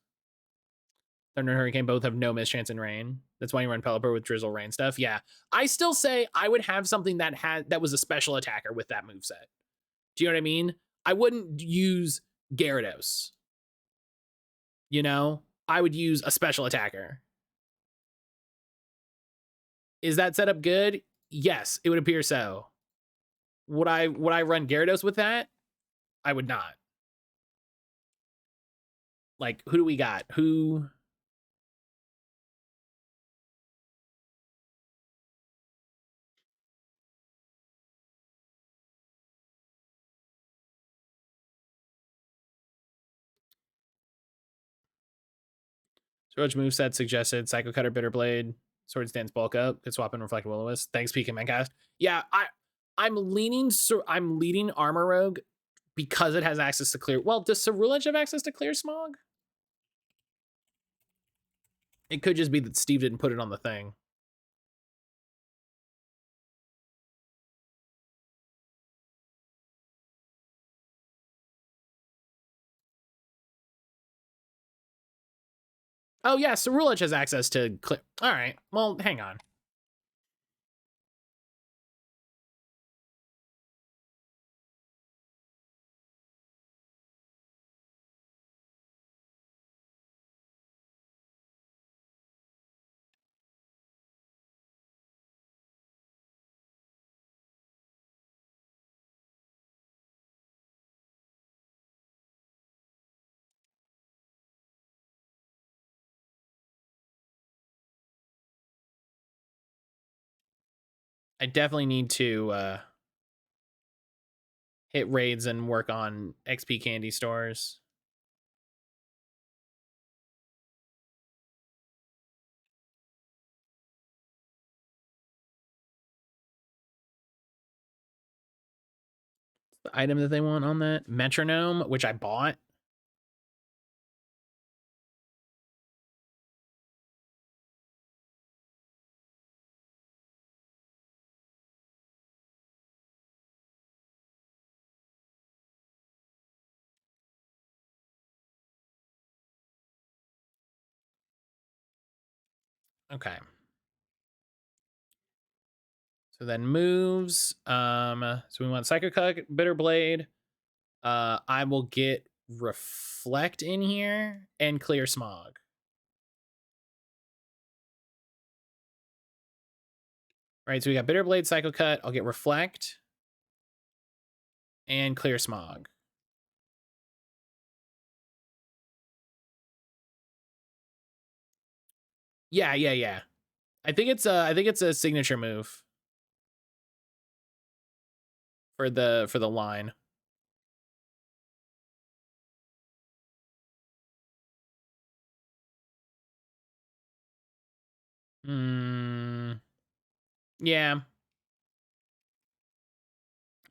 Thunder and Hurricane both have no mischance in rain. That's why you run Pelipper with Drizzle Rain stuff. Yeah, I still say I would have something that was a special attacker with that moveset. Do you know what I mean? I wouldn't use Gyarados. You know, I would use a special attacker. Is that setup good? Yes, it would appear so. Would I run Gyarados with that? I would not. Like, who do we got? Who? Switch moveset suggested Psycho Cutter, Bitter Blade, Sword Stance, Bulk Up, could swap in Reflect Will-O-Wisp. Thanks, Peak and Mancast. Yeah, I'm leaning Armorogue because it has access to clear. Well, does Ceruledge have access to Clear Smog? It could just be that Steve didn't put it on the thing. Oh yeah, Ceruledge has access to clear. All right, well, hang on. I definitely need to hit raids and work on XP candy stores. The item that they want on that metronome, which I bought. Okay. So then moves. So we want Psycho Cut, Bitter Blade. I will get Reflect in here and Clear Smog. Right, so we got Bitter Blade, Psycho Cut. I'll get Reflect and Clear Smog. Yeah. I think it's a signature move. for the line. Yeah.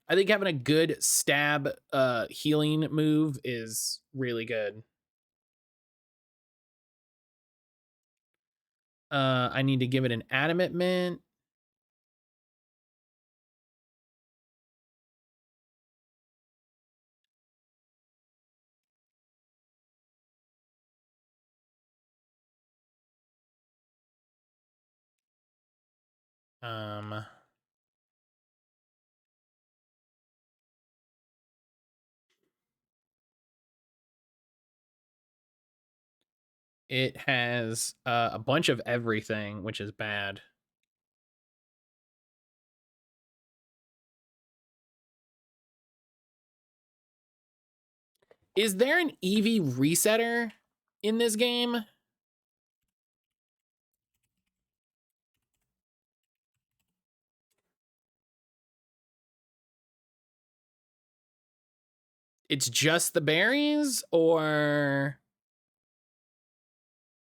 I think having a good stab healing move is really good. I need to give it an adamant mint. It has a bunch of everything, which is bad. Is there an EV resetter in this game? It's just the berries, or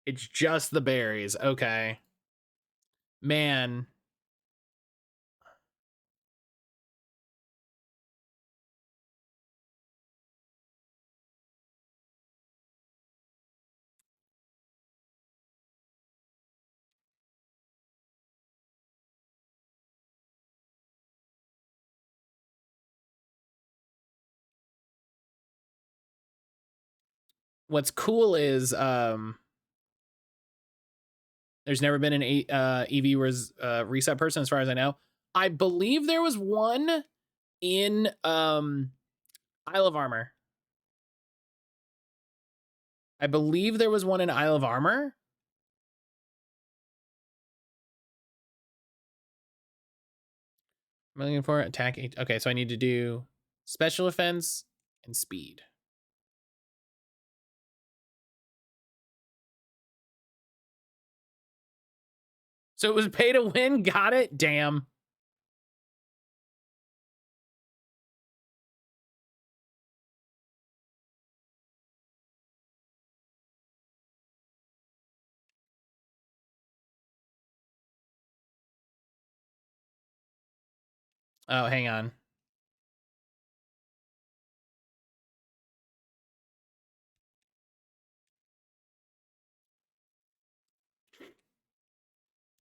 it's just the berries? Okay. Man. What's cool is there's never been an EV reset person, as far as I know. I believe there was one in Isle of Armor. I believe there was one in Isle of Armor. I'm looking for attack. Okay, so I need to do special offense and speed. So it was pay to win. Got it. Damn. Oh, hang on.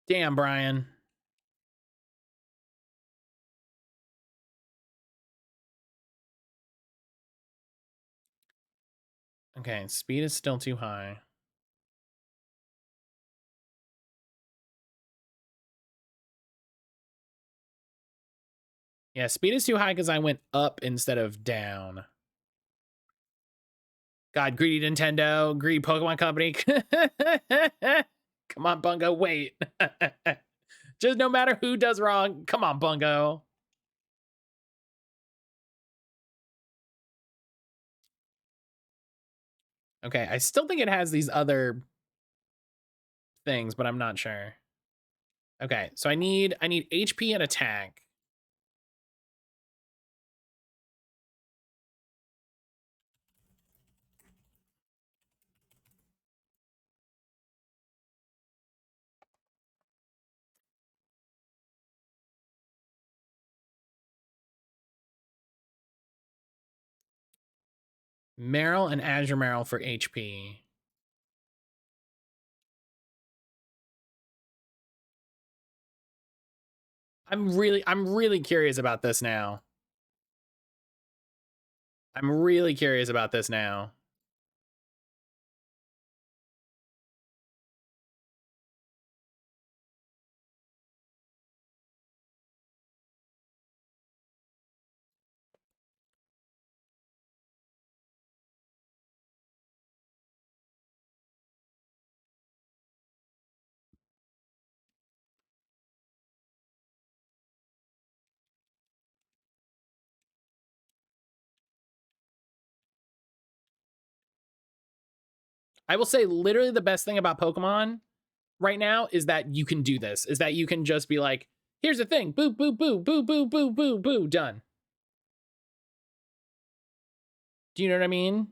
Damn, Brian. Okay, speed is still too high. Yeah, speed is too high because I went up instead of down. God, greedy Nintendo, greedy Pokemon Company. Come on, Bungo, wait. Just no matter who does wrong, come on, Bungo. Okay, I still think it has these other things, but I'm not sure. Okay, so I need HP and attack. Meryl and Azure Meryl for HP. I'm really curious about this now. I'm really curious about this now. I will say literally the best thing about Pokemon right now is that you can do this, is that you can just be like, here's the thing, boo, boo, boo, boo, boo, boo, boo, boo, done. Do you know what I mean?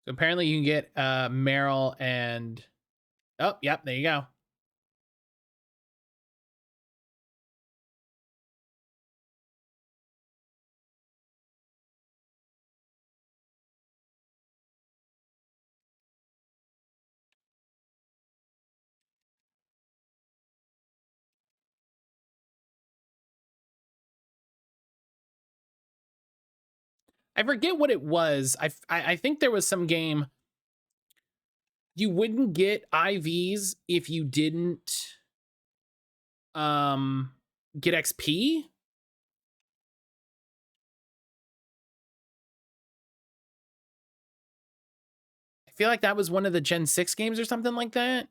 So apparently you can get Meryl and... Oh, yep, there you go. I forget what it was. I think there was some game you wouldn't get IVs if you didn't get XP. I feel like that was one of the Gen 6 games or something like that.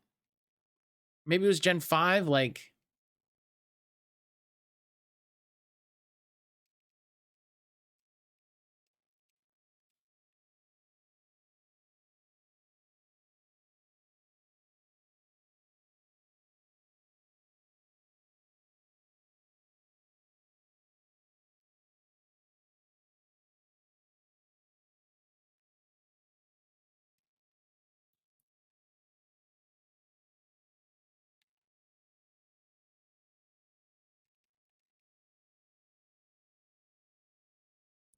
Maybe it was Gen 5, like...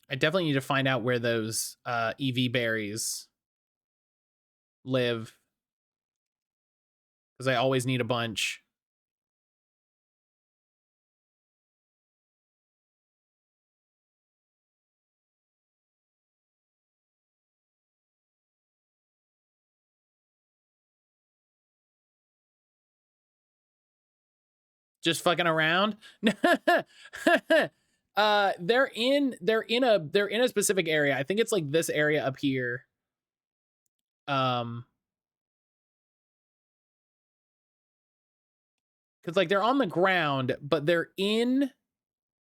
I definitely need to find out where those EV berries live, because I always need a bunch. Just fucking around. They're in a specific area. I think it's like this area up here. Because like they're on the ground, but they're in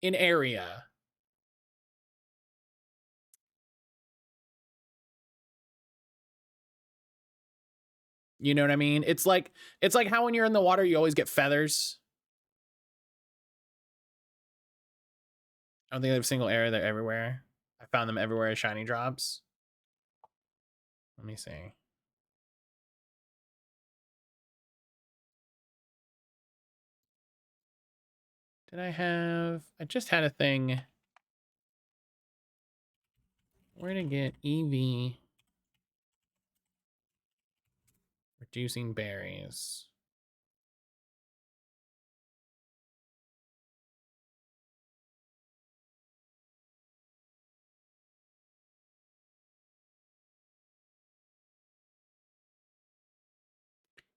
an area. You know what I mean? It's like how when you're in the water you always get feathers. I don't think they have a single area. They're everywhere. I found them everywhere as shiny drops. Let me see. Did I have... I just had a thing. Where to get EV reducing berries.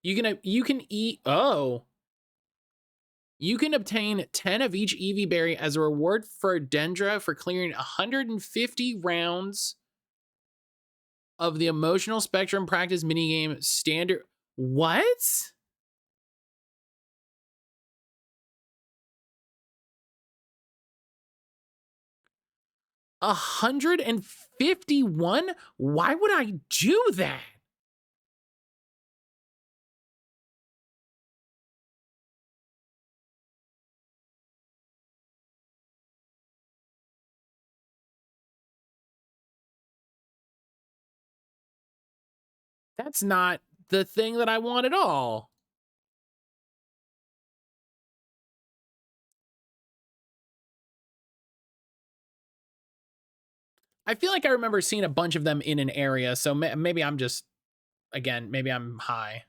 You can eat... Oh. You can obtain 10 of each EV berry as a reward for Dendra for clearing 150 rounds of the emotional spectrum practice minigame standard. What? 151? Why would I do that? That's not the thing that I want at all. I feel like I remember seeing a bunch of them in an area, so maybe I'm just, again, maybe I'm high.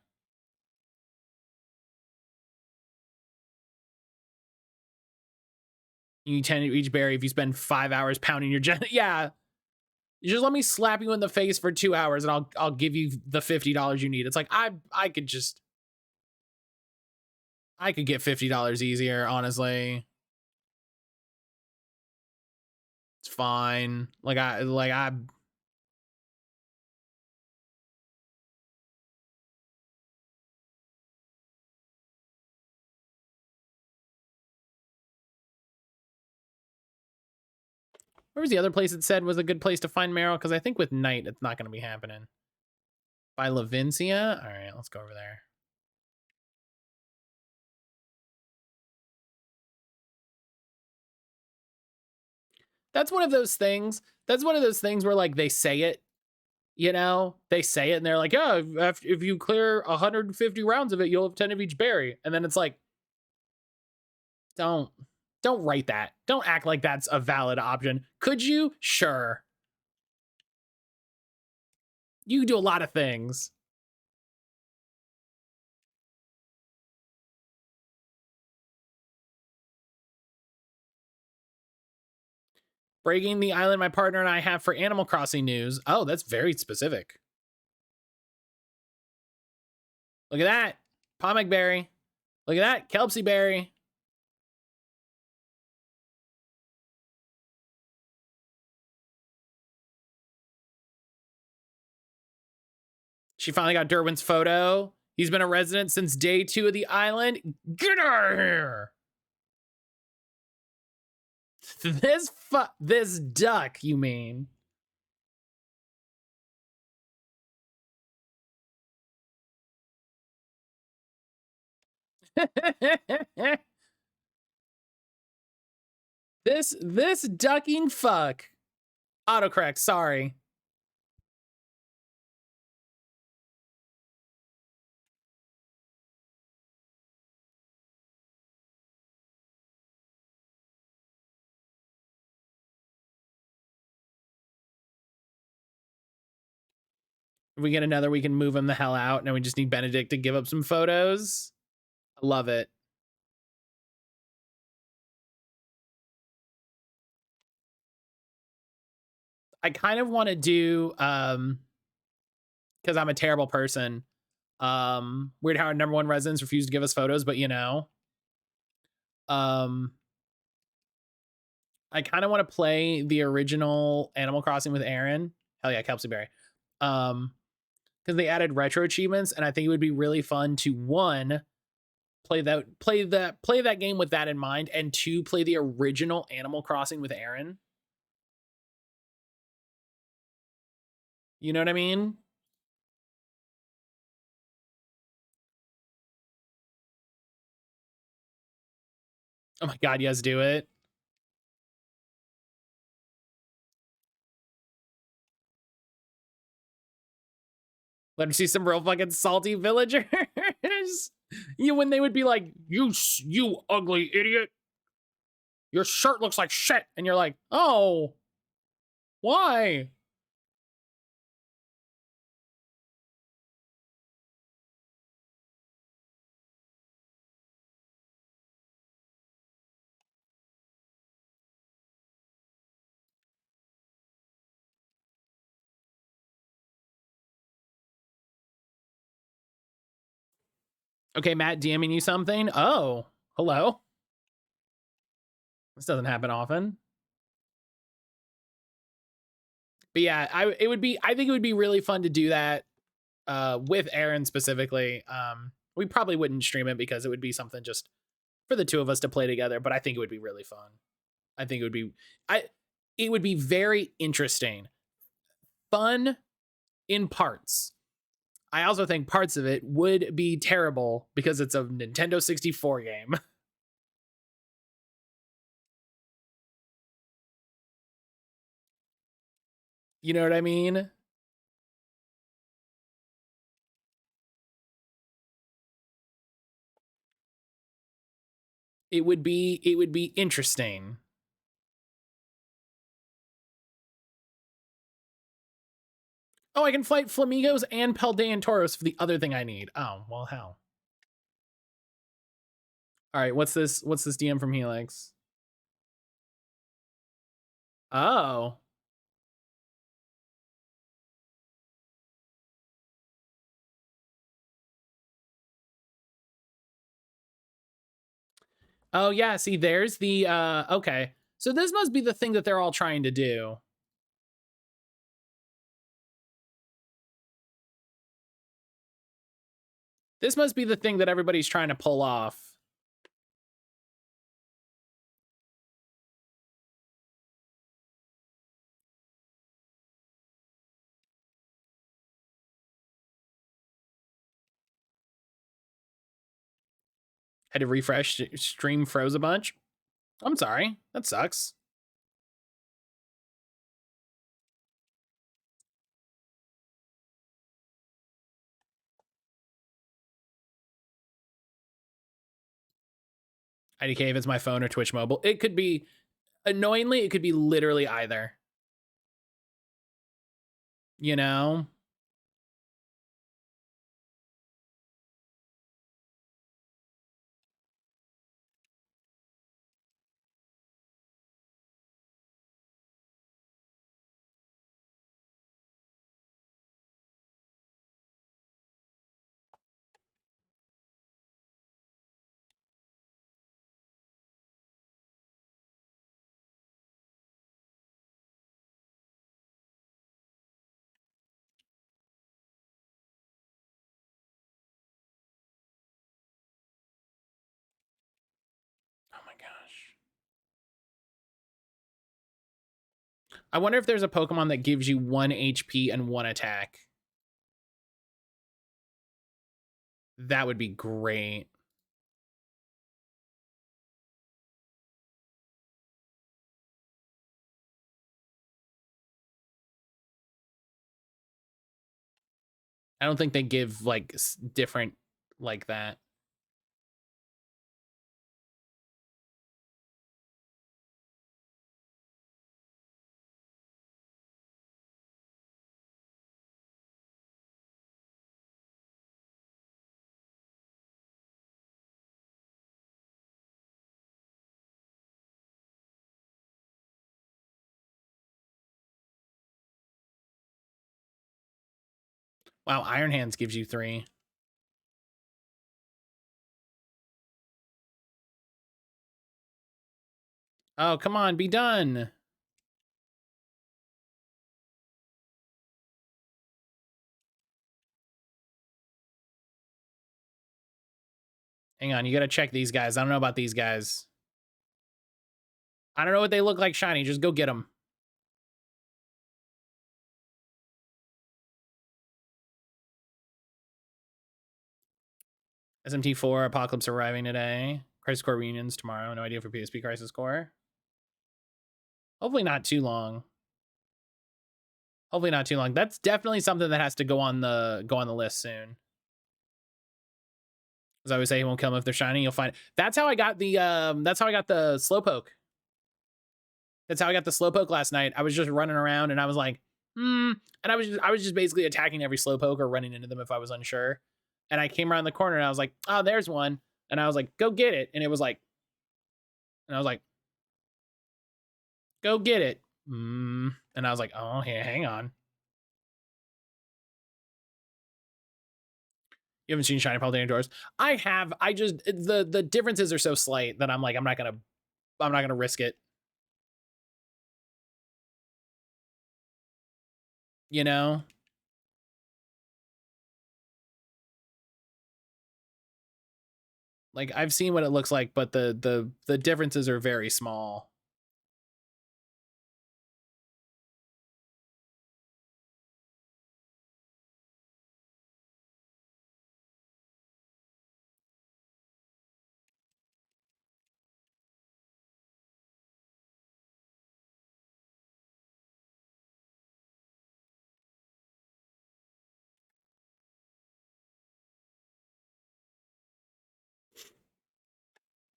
You need 10 of each berry if you spend 5 hours pounding your gen. Yeah. You just let me slap you in the face for 2 hours and I'll give you the $50 you need. It's like I could get $50 easier, honestly. It's fine. Like I Where was the other place it said was a good place to find Meryl? Because I think with night, it's not going to be happening. By Lavincia? All right, let's go over there. That's one of those things. That's one of those things where, like, they say it, you know? They say it, and they're like, yeah, if you clear 150 rounds of it, you'll have 10 of each berry. And then it's like, don't write that. Don't act like that's a valid option. Could you? Sure. You can do a lot of things. Breaking the island my partner and I have for Animal Crossing news. Oh, that's very specific. Look at that. Pommic berry. Look at that. Kelpsy berry. She finally got Derwin's photo. He's been a resident since day 2 of the island. Get out of here. This duck, you mean? this ducking fuck. Autocorrect, sorry. If we get another, we can move him the hell out. Now we just need Benedict to give up some photos. I love it. I kind of want to do, because I'm a terrible person. Weird how our #1 residents refuse to give us photos, but you know. I kind of want to play the original Animal Crossing with Aaron. Hell yeah, Kelpsy Berry. Because they added retro achievements, and I think it would be really fun to, one, play that game with that in mind, and two, play the original Animal Crossing with Aaron. You know what I mean? Oh my god, yes, do it. Let me see some real fucking salty villagers. When they would be like, you ugly idiot. Your shirt looks like shit. And you're like, oh, why? Okay, Matt DMing you something. Oh, hello. This doesn't happen often. But yeah, I think it would be really fun to do that with Aaron specifically. We probably wouldn't stream it because it would be something just for the two of us to play together, but I think it would be really fun. I think it would be very interesting. Fun in parts. I also think parts of it would be terrible because it's a Nintendo 64 game. You know what I mean? It would be interesting. Oh, I can fight Flamingos and Paldean Tauros for the other thing I need. Oh, well, how? All right, what's this DM from Helix? Oh. Oh yeah, see there's the okay. So this must be the thing that they're all trying to do. This must be the thing that everybody's trying to pull off. Had to refresh. Stream froze a bunch. I'm sorry. That sucks. IDK if it's my phone or Twitch mobile. It could be, annoyingly, it could be literally either. You know? Oh my gosh. I wonder if there's a Pokemon that gives you 1 HP and 1 attack. That would be great. I don't think they give like different like that. Wow, Iron Hands gives you 3. Oh, come on, be done. Hang on, you gotta check these guys. I don't know about these guys. I don't know what they look like shiny. Just go get them. SMT4, Apocalypse arriving today. Crisis Core reunions tomorrow. No idea for PSP Crisis Core. Hopefully not too long. Hopefully not too long. That's definitely something that has to go on the list soon. As I always say, he won't kill them if they're shiny. You'll find it. That's how I got the Slowpoke. That's how I got the Slowpoke last night. I was just running around and I was like, and I was just basically attacking every Slowpoke or running into them if I was unsure. And I came around the corner and I was like, oh, there's one. And I was like, go get it. And it was like, and I was like, go get it. And I was like, oh, yeah, hang on. You haven't seen Shiny Paldea Doors? I have. I just the differences are so slight that I'm like, I'm not gonna risk it. You know? Like I've seen what it looks like, but the differences are very small.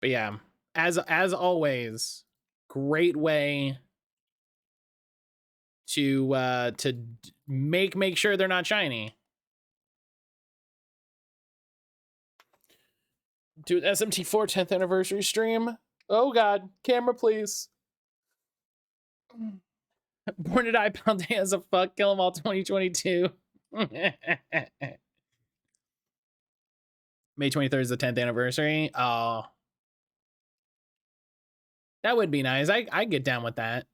But yeah, as always, great way to make sure they're not shiny. Do an SMT4 10th anniversary stream. Oh god, camera please. Born to Die Paldea as a fuck, kill 'em all 2022. May 23rd is the 10th anniversary. Oh. That would be nice. I get down with that.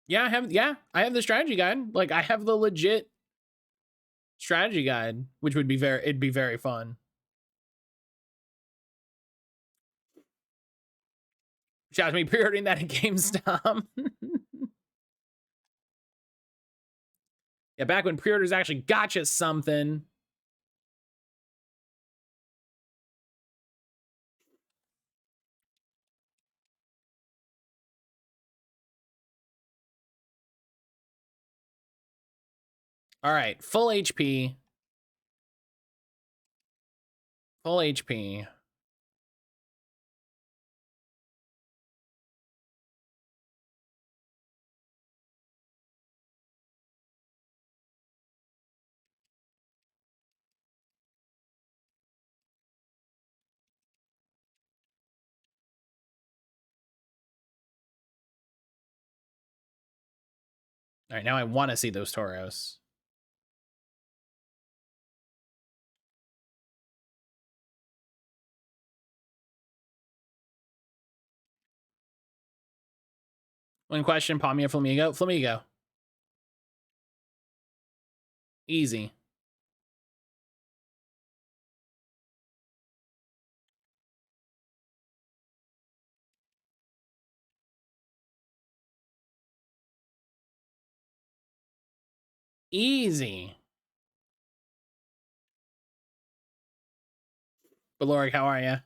Yeah, I have the strategy guide. Like I have the legit strategy guide, which would be it'd be very fun. Shout out to me pre-ordering that at GameStop. Yeah, back when pre-orders actually got you something. All right, full HP. Full HP. All right, now I want to see those Tauros. One question, Palmia Flamigo. Flamigo. Easy. Easy. Baloric, how are you?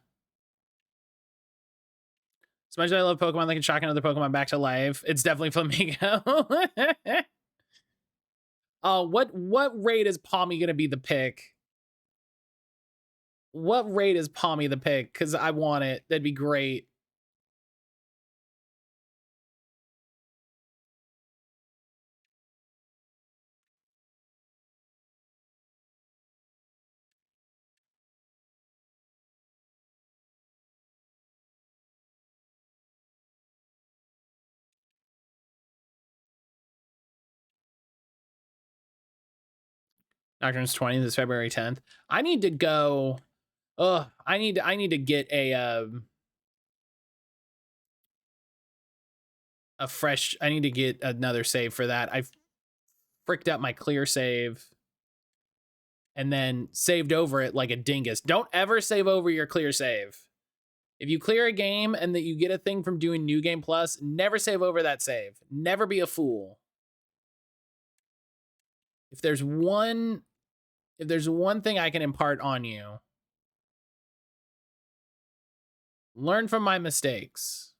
As much as I love Pokemon that can shock another Pokemon back to life, it's definitely Flamigo. What raid is Palmy gonna be the pick? What raid is Palmy the pick? Because I want it. That'd be great. Nocturne's 20th is February 10th. I need to go. I need to get a fresh. I need to get another save for that. I've fricked up my clear save and then saved over it like a dingus. Don't ever save over your clear save. If you clear a game and that you get a thing from doing New Game Plus, never save over that save. Never be a fool. If there's one thing I can impart on you, learn from my mistakes.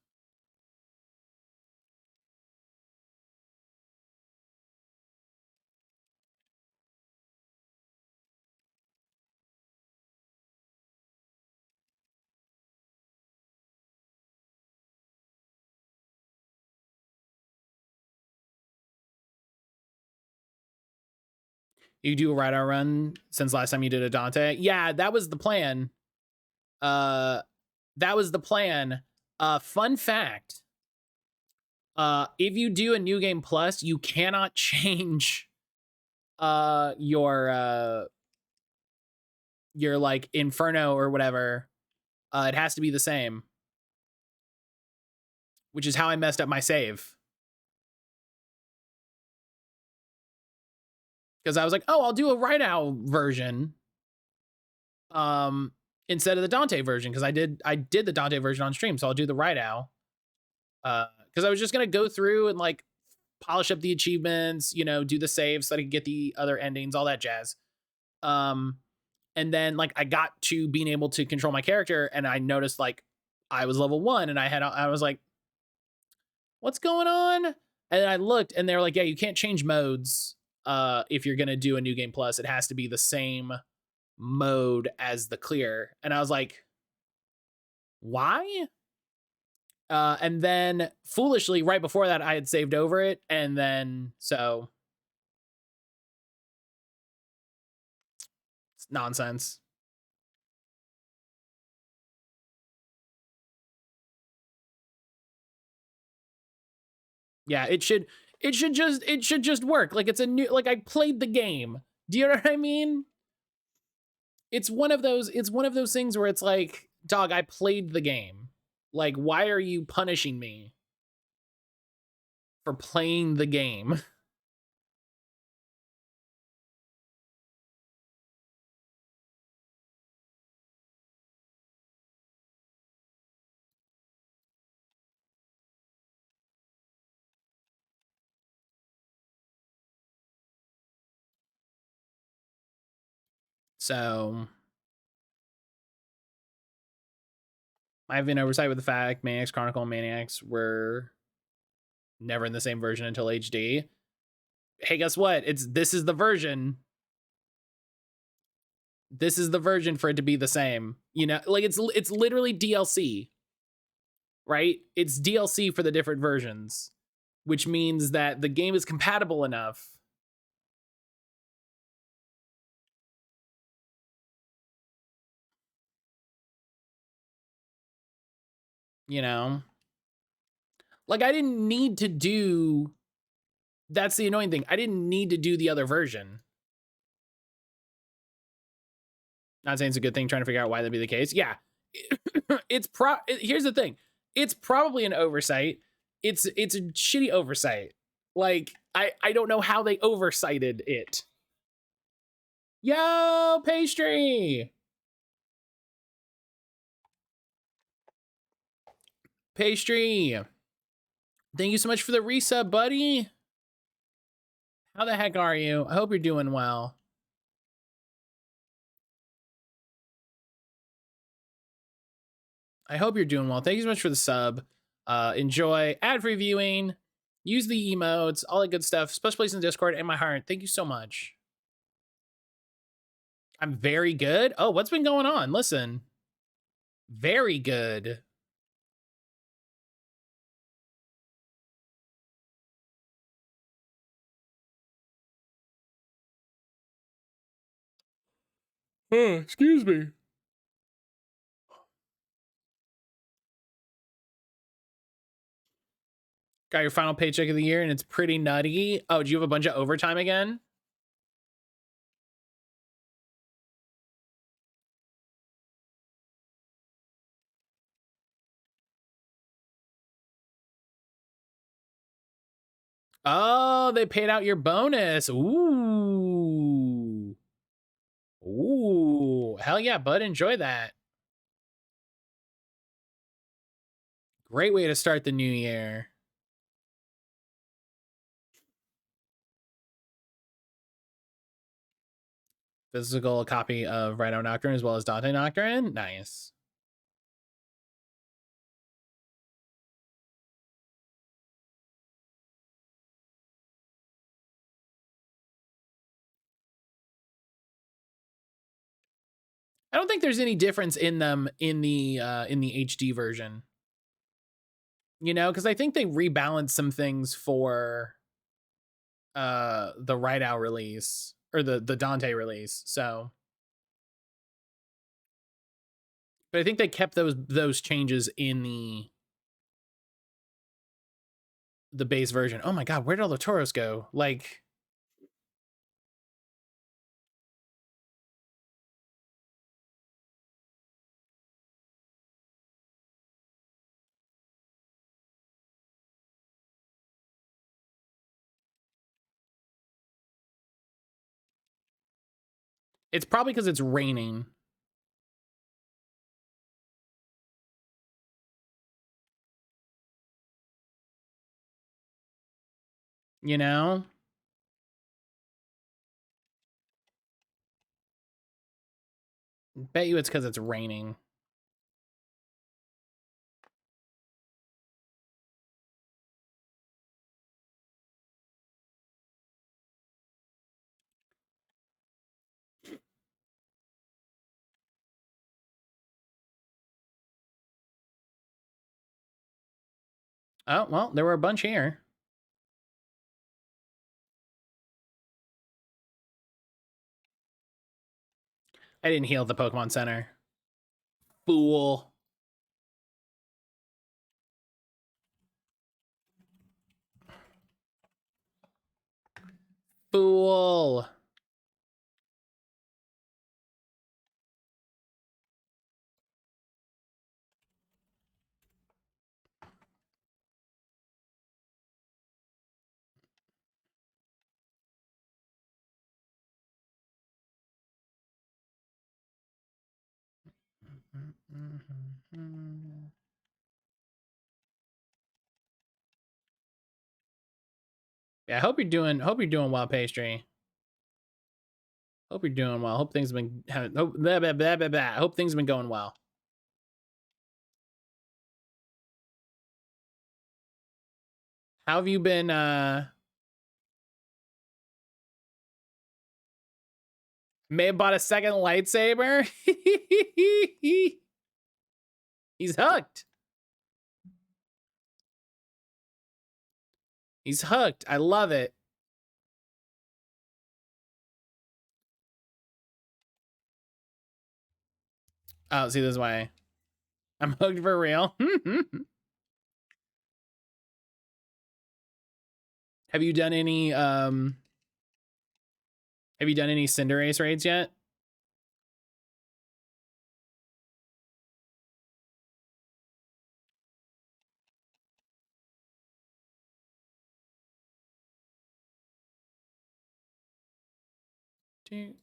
You do a ride-out run since last time you did a Dante. Yeah, that was the plan. That was the plan. Fun fact. If you do a New Game Plus, you cannot change your like Inferno or whatever. It has to be the same. Which is how I messed up my save. Because I was like, oh, I'll do a Rhino version. Instead of the Dante version, because I did the Dante version on stream, so I'll do the Rhino. Because I was just gonna go through and like polish up the achievements, you know, do the saves so I could get the other endings, all that jazz. And then like I got to being able to control my character, and I noticed like I was level 1, and I was like, what's going on? And I looked, and they were like, yeah, you can't change modes if you're gonna do a New Game Plus. It has to be the same mode as the clear. And I was like, why? And then foolishly, right before that, I had saved over it, and then so it's nonsense. Yeah, it should just work. Like it's a new, like I played the game. Do you know what I mean? It's one of those things where it's like, dog, I played the game. Like, why are you punishing me for playing the game? So I have been oversight with the fact Maniacs Chronicle and Maniacs were never in the same version until HD. Hey, guess what? This is the version. This is the version for it to be the same. You know, like it's literally DLC, right? It's DLC for the different versions, which means that the game is compatible enough. You know, like I didn't need to do. That's the annoying thing. I didn't need to do the other version. Not saying it's a good thing, trying to figure out why that'd be the case. Yeah. Here's the thing. It's probably an oversight. It's a shitty oversight. Like, I don't know how they oversighted it. Yo, pastry. Pastry. Thank you so much for the resub, buddy. How the heck are you? I hope you're doing well. I hope you're doing well. Thank you so much for the sub. Enjoy ad-free viewing. Use the emotes, all that good stuff. Special place in Discord and my heart. Thank you so much. I'm very good. Oh, what's been going on? Listen. Very good. Oh, excuse me. Got your final paycheck of the year and it's pretty nutty. Oh, do you have a bunch of overtime again? Oh, they paid out your bonus. Ooh. Ooh. Hell yeah, bud. Enjoy that. Great way to start the new year. Physical copy of Rhino Nocturne as well as Dante Nocturne. Nice. I don't think there's any difference in them in the HD version. You know, because I think they rebalanced some things for the Rideout release or the Dante release. So, but I think they kept those changes in the base version. Oh my god, where did all the Tauros go? Like, it's probably because it's raining. You know? Bet you it's because it's raining. Oh, well, there were a bunch here. I didn't heal at the Pokemon Center. Fool. Fool. Yeah, I hope you're doing well, pastry. Hope you're doing well. Hope things have been hope things have been going well. How have you been may have bought a second lightsaber? He's hooked. He's hooked. I love it. Oh, see, this is why I'm hooked for real. Have you done any Cinderace raids yet? Do.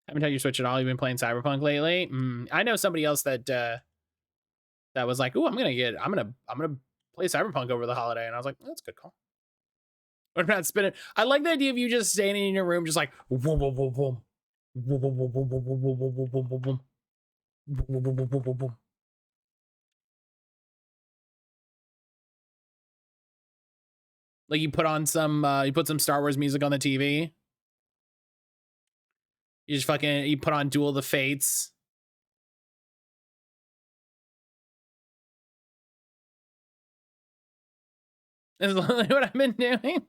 Haven't touched your Switch at all. You've been playing Cyberpunk lately. I know somebody else that that was like, "Ooh, I'm gonna play Cyberpunk over the holiday," and I was like, "That's a good call." But I'm not spinning. I like the idea of you just standing in your room, just like, boom, boom, boom, boom, boom, boom, boom, boom, boom, boom, boom, boom, boom, boom, boom. Like you put some Star Wars music on the TV. You put on Duel of the Fates. That's literally what I've been doing.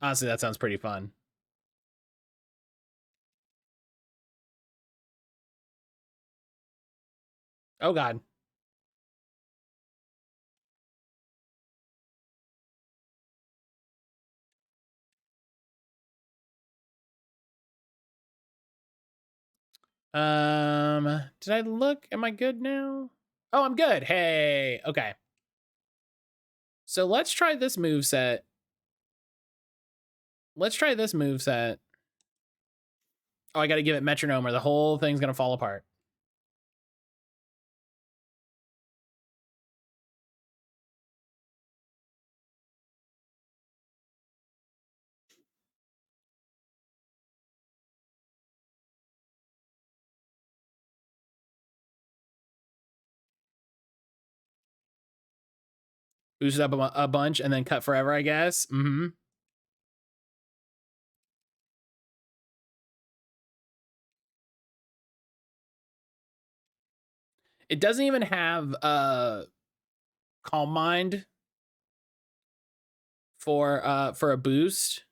Honestly, that sounds pretty fun. Oh God. Did I look? Am I good now? Oh, I'm good. Hey, okay. So let's try this move set. Oh, I got to give it metronome or the whole thing's going to fall apart. Boost it up a bunch and then cut forever, I guess. It doesn't even have Calm Mind for a boost.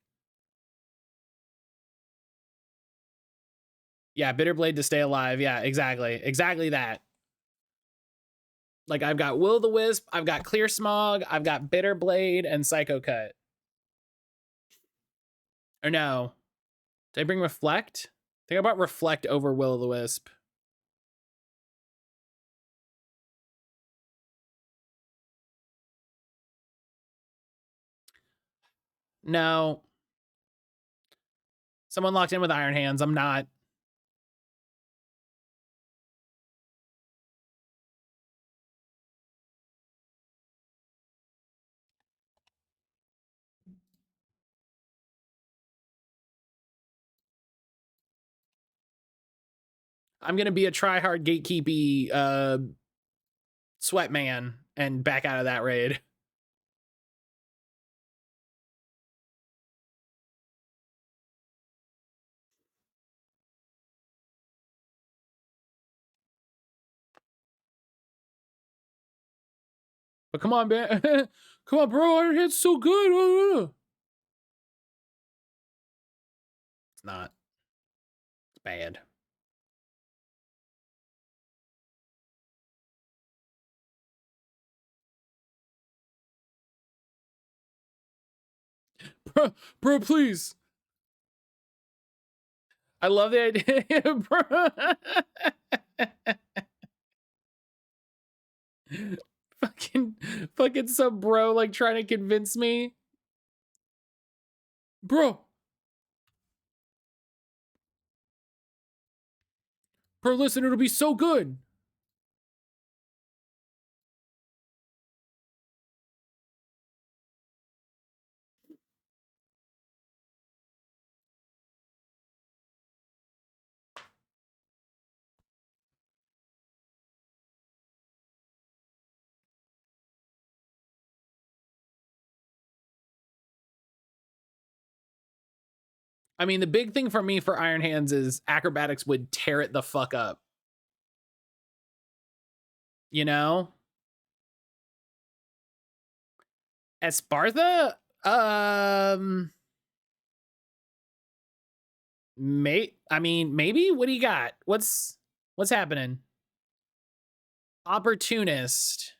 Yeah, Bitter Blade to stay alive. Yeah, exactly that. Like I've got Will o' the Wisp, I've got Clear Smog, I've got Bitter Blade and Psycho Cut. Or no, did I bring Reflect? I think I bought Reflect over Will o' the Wisp. No. Someone locked in with Iron Hands. I'm not. I'm gonna be a try-hard gatekeepy sweat man and back out of that raid. But come on, man. Come on, bro. Iron Hand's so good. It's not. It's bad. Bro, please. I love the idea, bro. fucking some bro like trying to convince me. Bro, listen, it'll be so good. I mean, the big thing for me for Iron Hands is acrobatics would tear it the fuck up. You know? Espartha? I mean, maybe? What do you got? What's happening? Opportunist.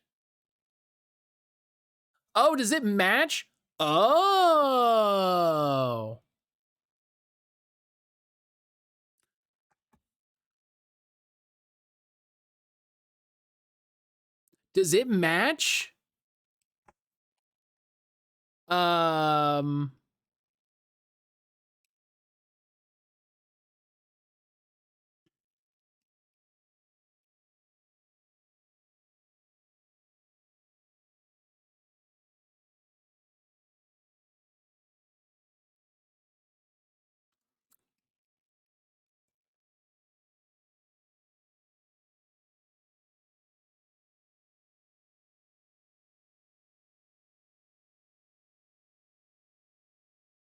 Oh, does it match? Oh. Does it match?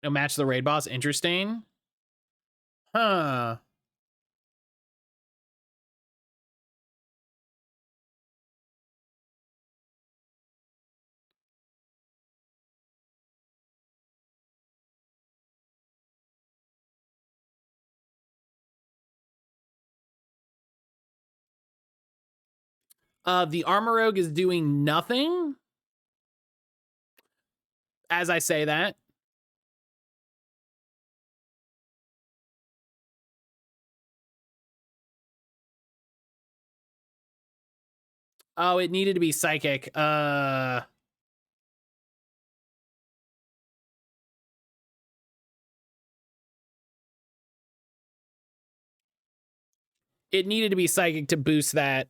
No match the raid boss. Interesting. Huh. The Armor Rogue is doing nothing. As I say that. Oh, it needed to be psychic. It needed to be psychic to boost that.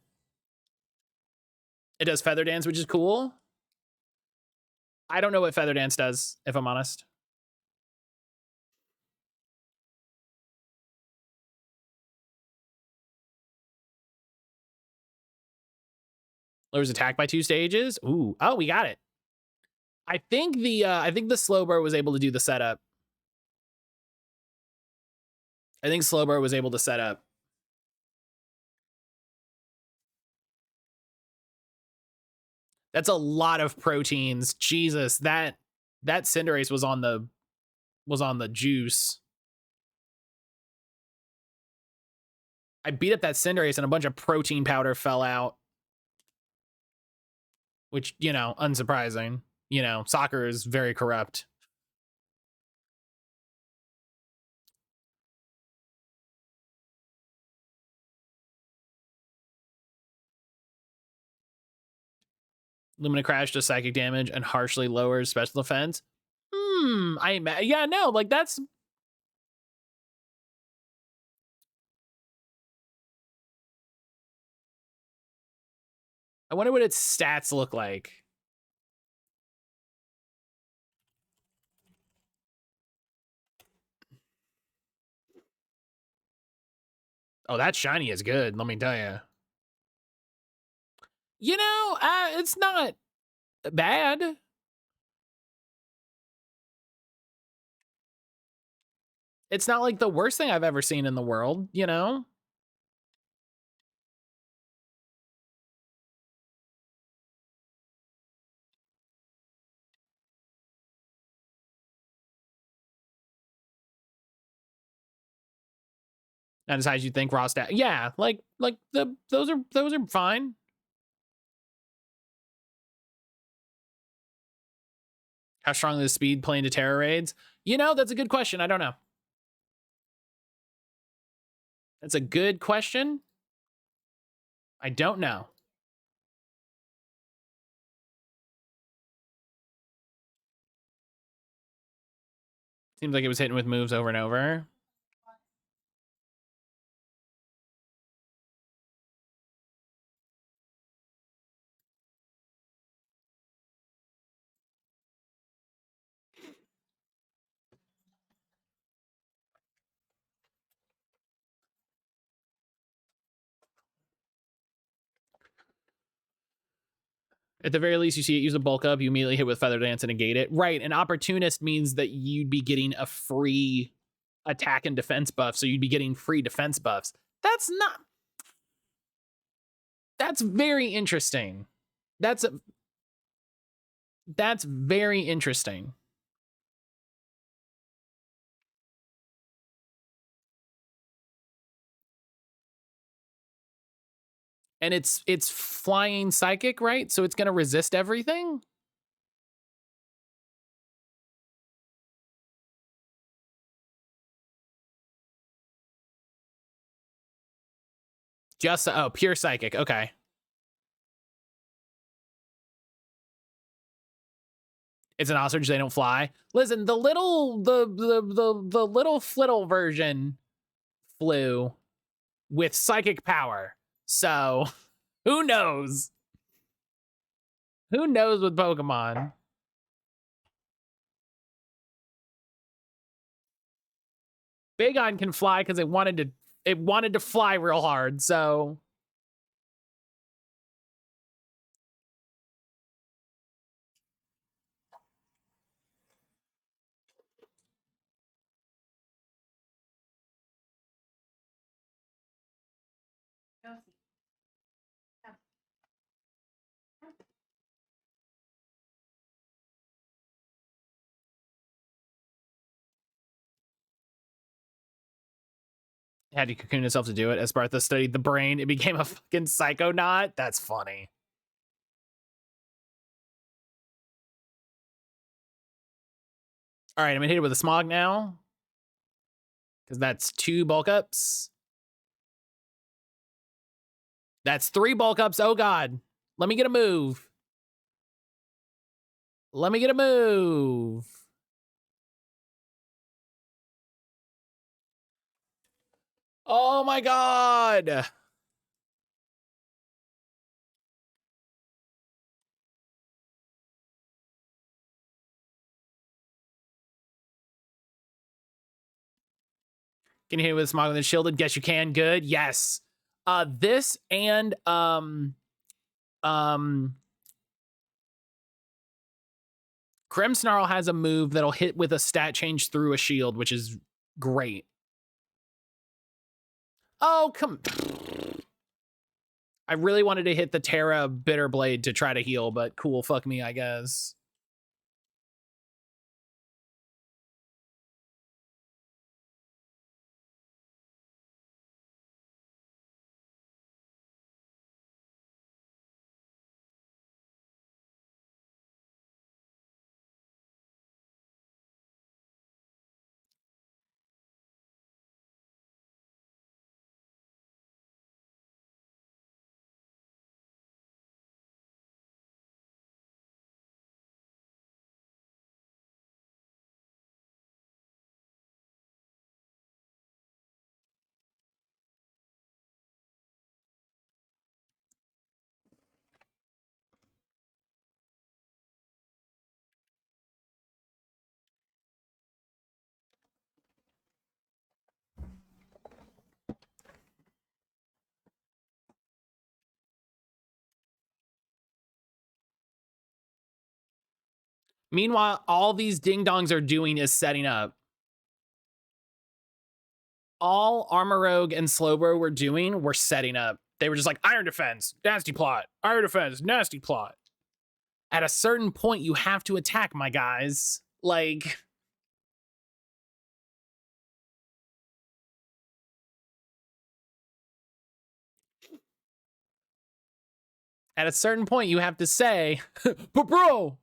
It does Feather Dance, which is cool. I don't know what Feather Dance does, if I'm honest. Lowers attack by 2 stages. Ooh. Oh, we got it. I think the Slowbro was able to do the setup. I think Slowbro was able to set up. That's a lot of proteins. Jesus, that Cinderace was on the juice. I beat up that Cinderace and a bunch of protein powder fell out. Which, you know, unsurprising. You know, soccer is very corrupt. Lumina Crash does psychic damage and harshly lowers special defense. Yeah, no, like that's... I wonder what its stats look like. Oh, that shiny is good, let me tell you. You know, it's not bad. It's not like the worst thing I've ever seen in the world, you know? Not as high as you think, raw stat. Yeah, like those are fine. How strong is the speed playing to Terra raids? You know, that's a good question. I don't know. That's a good question. I don't know. Seems like it was hitting with moves over and over. At the very least, you see it use a bulk up, you immediately hit with Feather Dance and negate it. Right, an opportunist means that you'd be getting a free attack and defense buff, so you'd be getting free defense buffs. That's not... That's very interesting. That's very interesting. And it's flying psychic, right? So it's going to resist everything? Just, oh, pure psychic. Okay. It's an ostrich, they don't fly. Listen, the little flittle version flew with psychic power. So, who knows? Who knows with Pokemon? Bagon can fly because it wanted to fly real hard, so had to cocoon itself to do it. As Spartha studied the brain, it became a fucking psychonaut. That's funny. All right, I'm gonna hit it with a smog now. Because that's 2 bulk ups. That's 3 bulk ups. Oh god. Let me get a move. Let me get a move. Oh my god. Can you hit it with smog and then shielded? Guess you can. Good. Yes. This and Grimmsnarl has a move that'll hit with a stat change through a shield, which is great. Oh, come... I really wanted to hit the Terra Bitter Blade to try to heal, but cool, fuck me, I guess. Meanwhile, all these ding-dongs are doing is setting up. All Armorogue and Slowbro were doing were setting up. They were just like, Iron Defense, nasty plot. Iron Defense, nasty plot. At a certain point, you have to attack, my guys. Like... At a certain point, you have to say, but bro,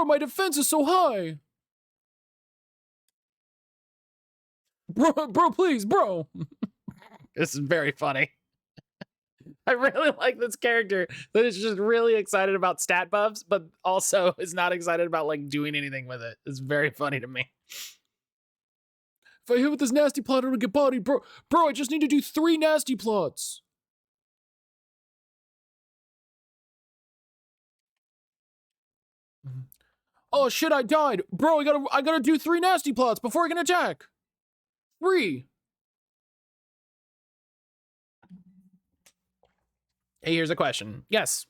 my defense is so high. Bro, please, bro. This is very funny. I really like this character that is just really excited about stat buffs, but also is not excited about like doing anything with it. It's very funny to me. If I hit with this nasty plot, I'm gonna get bodied, bro. Bro, I just need to do 3 nasty plots. Oh shit, I died. Bro, I gotta do 3 nasty plots before I can attack. 3. Hey, here's a question. Yes.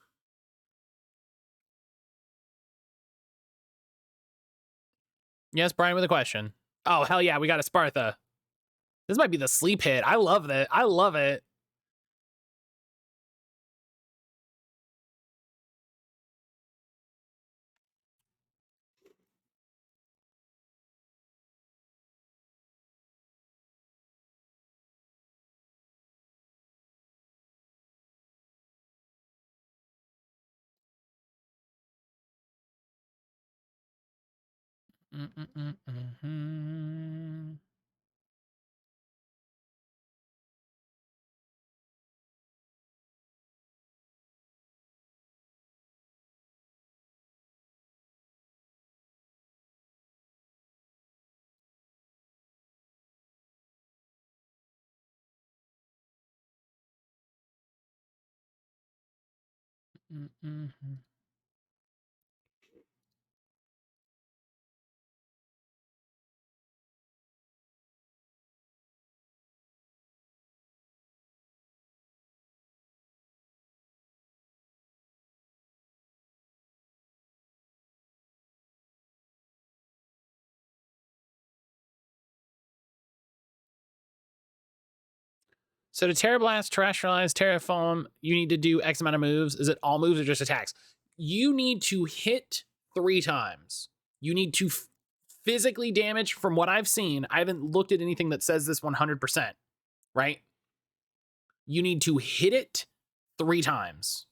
Yes, Brian with a question. Oh, hell yeah, we got a Spartha. This might be the sleep hit. I love that. I love it. So to Terra Blast, Terrestrialize, Terraform, you need to do X amount of moves. Is it all moves or just attacks? You need to hit 3 times. You need to physically damage, from what I've seen. I haven't looked at anything that says this 100%, right? You need to hit it 3 times.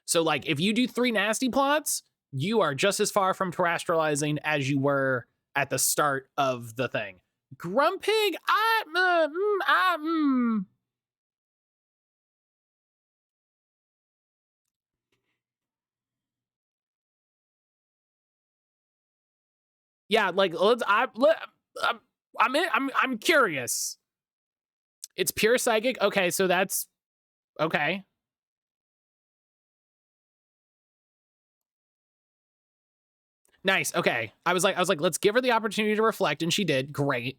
So like if you do 3 nasty plots, you are just as far from terrestrializing as you were at the start of the thing. Grumpig, yeah, like I'm curious. It's pure psychic. Okay, so that's okay. Nice. Okay. I was like, let's give her the opportunity to reflect, and she did. Great.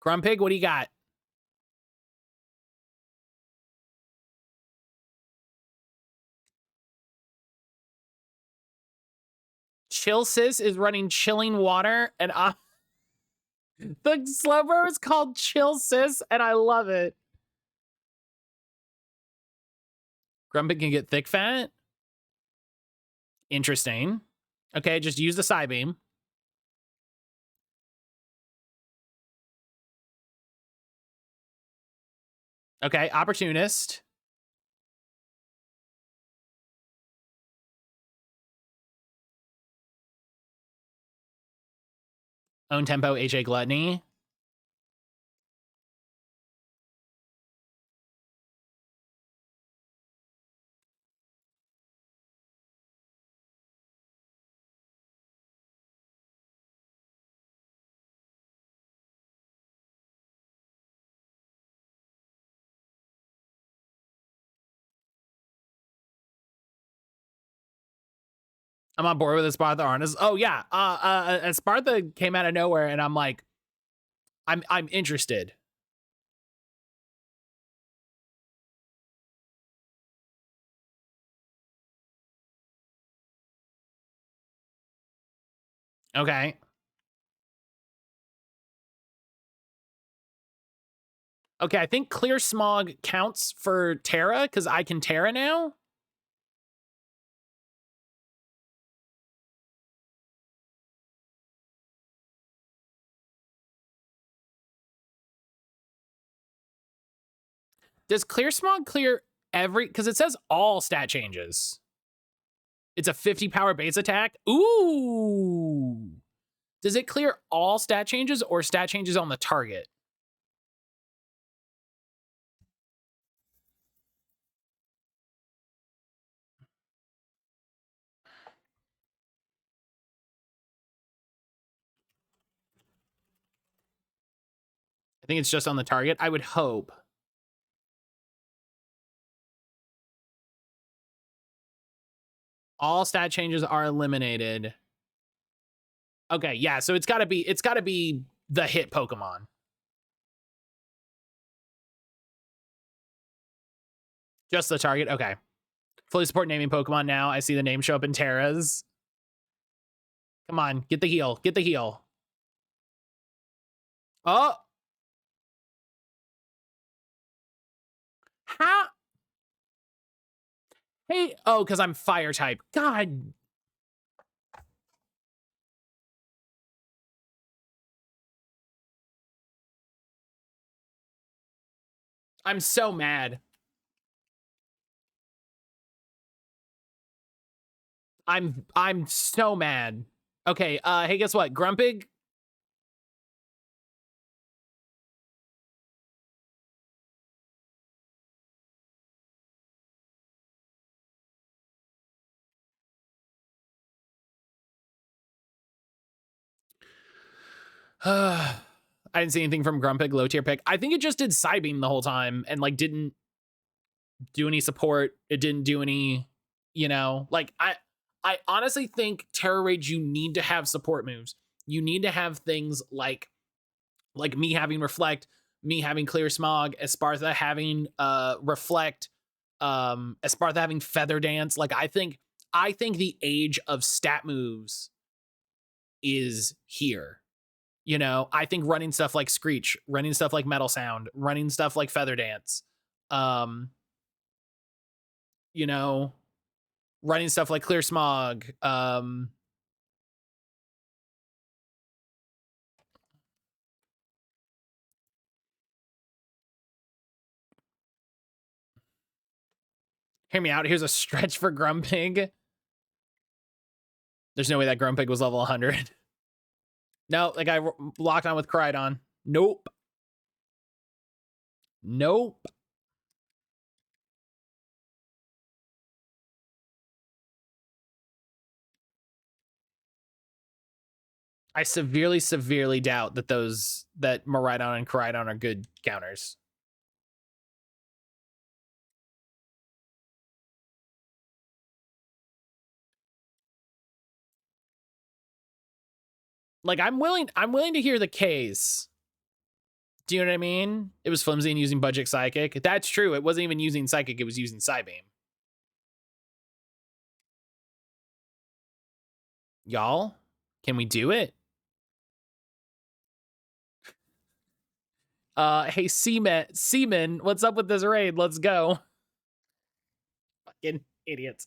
Grumpig, what do you got? Chill Sis is running chilling water, and the Slowbro is called Chill Sis, and I love it. Grumpig can get thick fat. Interesting. Okay, just use the Psybeam. Okay, Opportunist. Own Tempo, HA Gluttony. I'm on board with Sparta Arnis. Oh yeah, Sparta came out of nowhere, and I'm like, I'm interested. Okay. Okay, I think Clear Smog counts for Terra because I can Terra now. Does Clear Smog clear every, because it says all stat changes. It's a 50 power base attack. Ooh. Does it clear all stat changes or stat changes on the target? I think it's just on the target. I would hope. All stat changes are eliminated. Okay, yeah, so it's gotta be the hit Pokemon. Just the target? Okay. Fully support naming Pokemon now. I see the name show up in Terra's. Come on, get the heal. Get the heal. Oh! How? Hey, oh, because I'm fire type. God. I'm so mad. I'm so mad. Okay, hey, guess what? Grumpig. I didn't see anything from Grumpig, low tier pick. I think it just did Psybeam the whole time and like didn't do any support. It didn't do any, you know, like I honestly think Terror Rage, you need to have support moves. You need to have things like me having Reflect, me having Clear Smog, Espartha having Reflect, Espartha having Feather Dance. Like I think the age of stat moves is here. You know, I think running stuff like Screech, running stuff like Metal Sound, running stuff like Feather Dance, you know, running stuff like Clear Smog, hear me out. Here's a stretch for Grumpig. There's no way that Grumpig was level 100. No, like I locked on with Koraidon. Nope. Nope. I severely, severely doubt that that Miraidon and Koraidon are good counters. Like I'm willing to hear the case. Do you know what I mean? It was flimsy and using Budget Psychic. That's true. It wasn't even using Psychic. It was using Psybeam. Y'all, can we do it? Hey, Seaman, what's up with this raid? Let's go. Fucking idiots.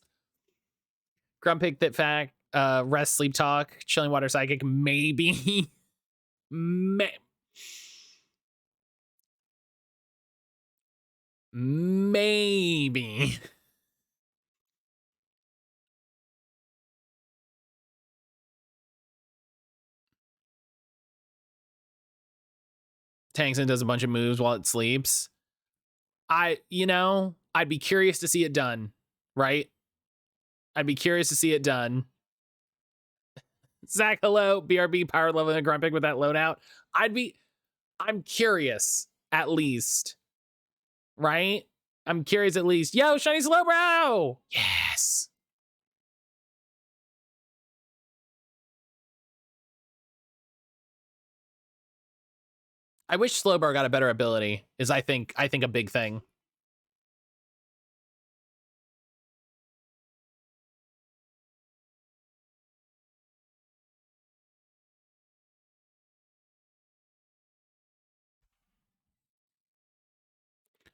Grumpig, That Fact, Rest, Sleep Talk, Chilling Water Psychic, maybe. Maybe. Tanks and does a bunch of moves while it sleeps. I'd be curious to see it done, right? I'd be curious to see it done. Zach, hello. BRB power level and Grumpig with that loadout. I'm curious at least, right? I'm curious at least. Yo, Shiny Slowbro! Yes. I wish Slowbro got a better ability, is I think a big thing.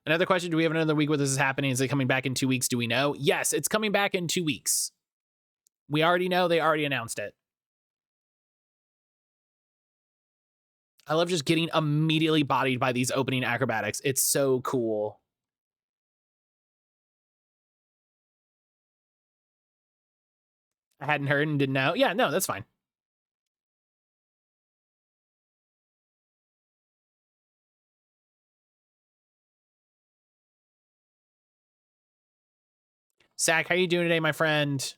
Another question, do we have another week where this is happening? Is it coming back in 2 weeks? Do we know? Yes, it's coming back in 2 weeks. We already know, they already announced it. I love just getting immediately bodied by these opening acrobatics. It's so cool. I hadn't heard and didn't know. Yeah, no, that's fine. Zach, how you doing today, my friend?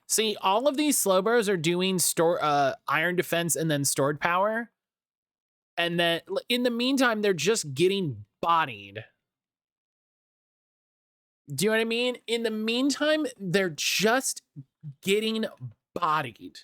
See, all of these Slowbros are doing iron defense and then stored power. And then in the meantime, they're just getting bodied. Do you know what I mean? In the meantime, they're just getting bodied.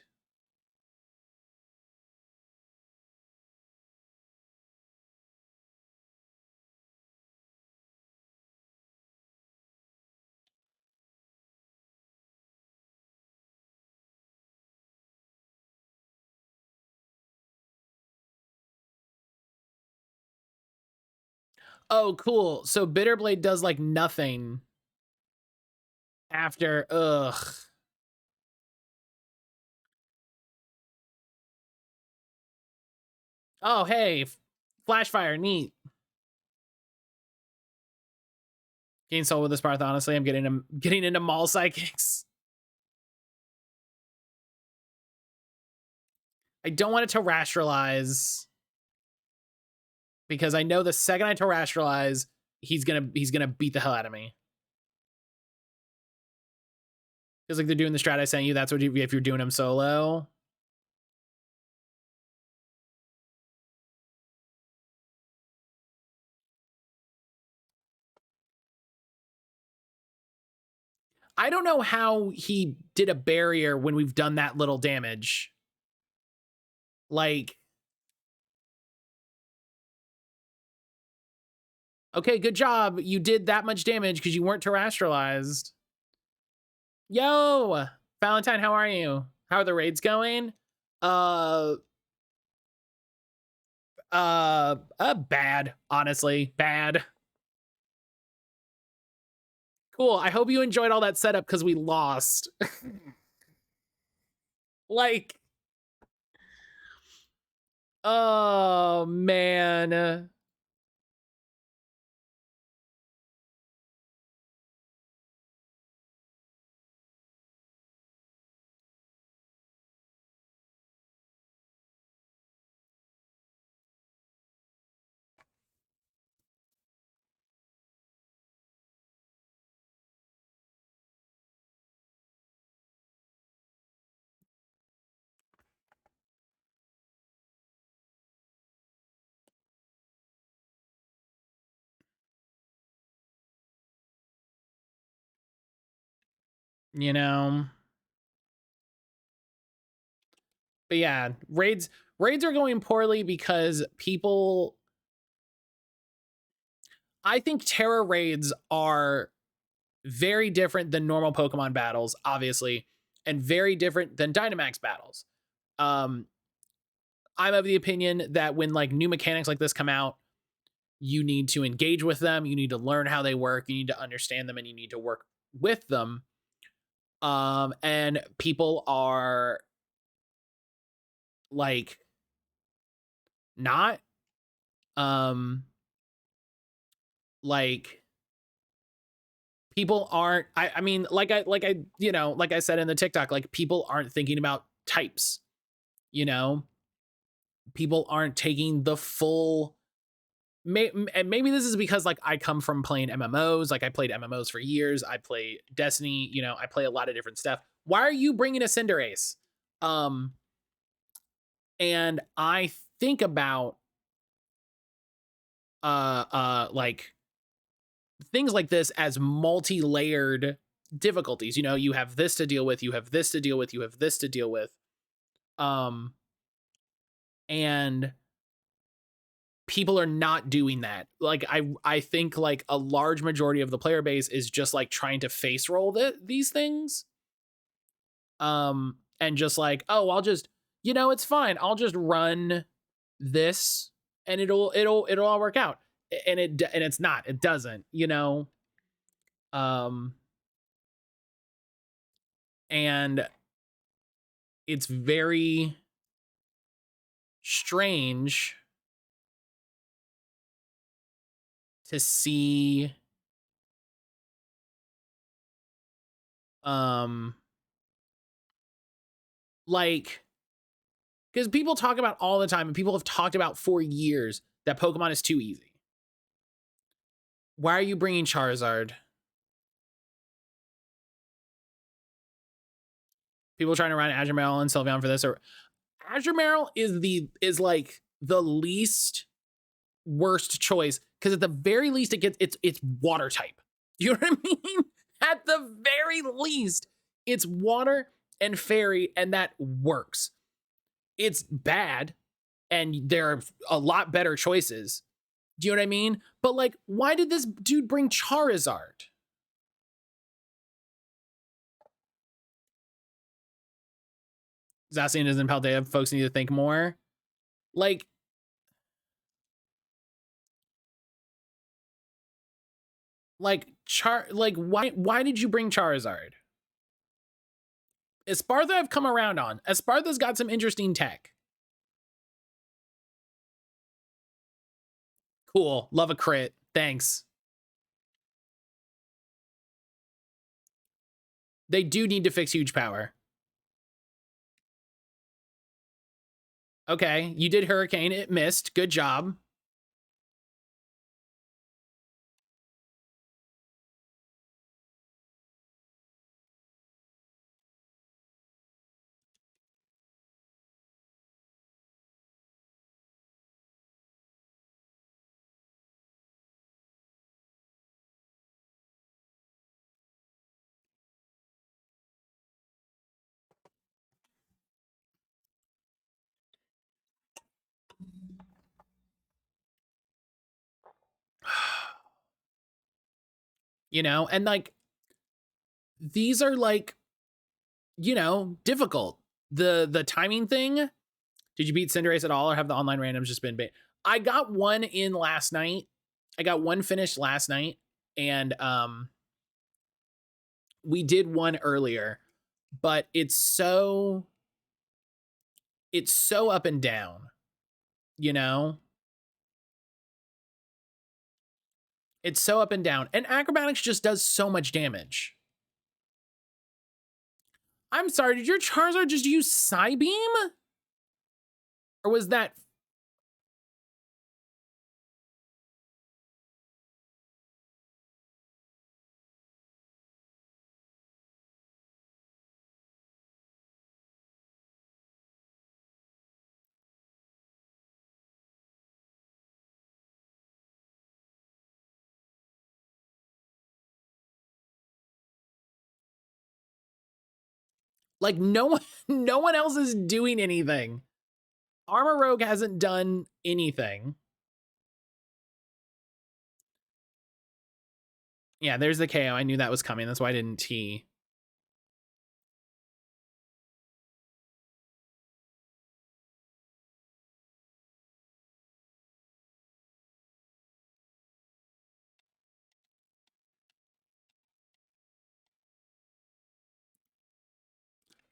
Oh, cool. So Bitterblade does like nothing after. Ugh. Oh, hey, Flashfire, neat. Gain soul with this Sparth, honestly. I'm getting into mall psychics. I don't want to terrestrialize because I know the second I terrestrialize, he's gonna beat the hell out of me. Feels like they're doing the strat I sent you. That's what if you're doing him solo. I don't know how he did a barrier when we've done that little damage. Like, okay, good job. You did that much damage because you weren't terrestrialized. Yo, Valentine, how are you? How are the raids going? Bad, honestly, bad. Cool. I hope you enjoyed all that setup because we lost. Like, oh man. You know. But yeah, raids are going poorly because people, I think Terra raids are very different than normal Pokemon battles, obviously, and very different than Dynamax battles. I'm of the opinion that when like new mechanics like this come out, you need to engage with them, you need to learn how they work, you need to understand them, and you need to work with them. And people are like not like people aren't I mean like I you know, like I said in the TikTok, like people aren't thinking about types, you know. People aren't taking the full and maybe this is because like I come from playing MMOs, like I played MMOs for years, I play Destiny, you know, I play a lot of different stuff. Why are you bringing a Cinderace? And I think about like things like this as multi-layered difficulties. You know, you have this to deal with, you have this to deal with, you have this to deal with. And people are not doing that. Like I think like a large majority of the player base is just like trying to face roll these things. And just like, oh, I'll just, you know, it's fine. I'll just run this and it'll all work out. And it's not. It doesn't, you know. And it's very strange to see like Because people talk about all the time, and people have talked about for years that Pokemon is too easy. Why are you bringing Charizard? People trying to run Azumarill and Sylveon for this, or Azumarill is like the least worst choice, because at the very least it's water type. You know what I mean? At the very least, it's water and fairy, and that works. It's bad, and there are a lot better choices. Do you know what I mean? But like, why did this dude bring Charizard? Zacian isn't Paldea. Folks need to think more. Like why did you bring Charizard? Espartha I've come around on. Espartha's got some interesting tech. Cool. Love a crit. Thanks. They do need to fix huge power. Okay, you did Hurricane. It missed. Good job. You know, and like, these are like, you know, difficult. The timing thing. Did you beat Cinderace at all, or have the online randoms just been bait? I got one in last night. I got one finished last night, and we did one earlier, but it's so up and down, you know? It's so up and down. And acrobatics just does so much damage. I'm sorry, did your Charizard just use Psybeam? Or was that... Like, no one else is doing anything. Armor Rogue hasn't done anything. Yeah, there's the KO. I knew that was coming. That's why I didn't T.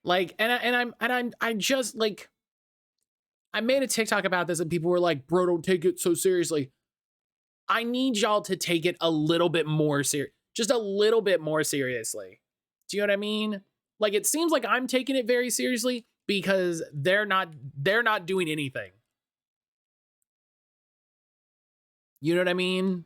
Like, I just like, I made a TikTok about this and people were like, bro, don't take it so seriously. I need y'all to take it a little bit more serious, just a little bit more seriously. Do you know what I mean? Like, it seems like I'm taking it very seriously because they're not doing anything. You know what I mean?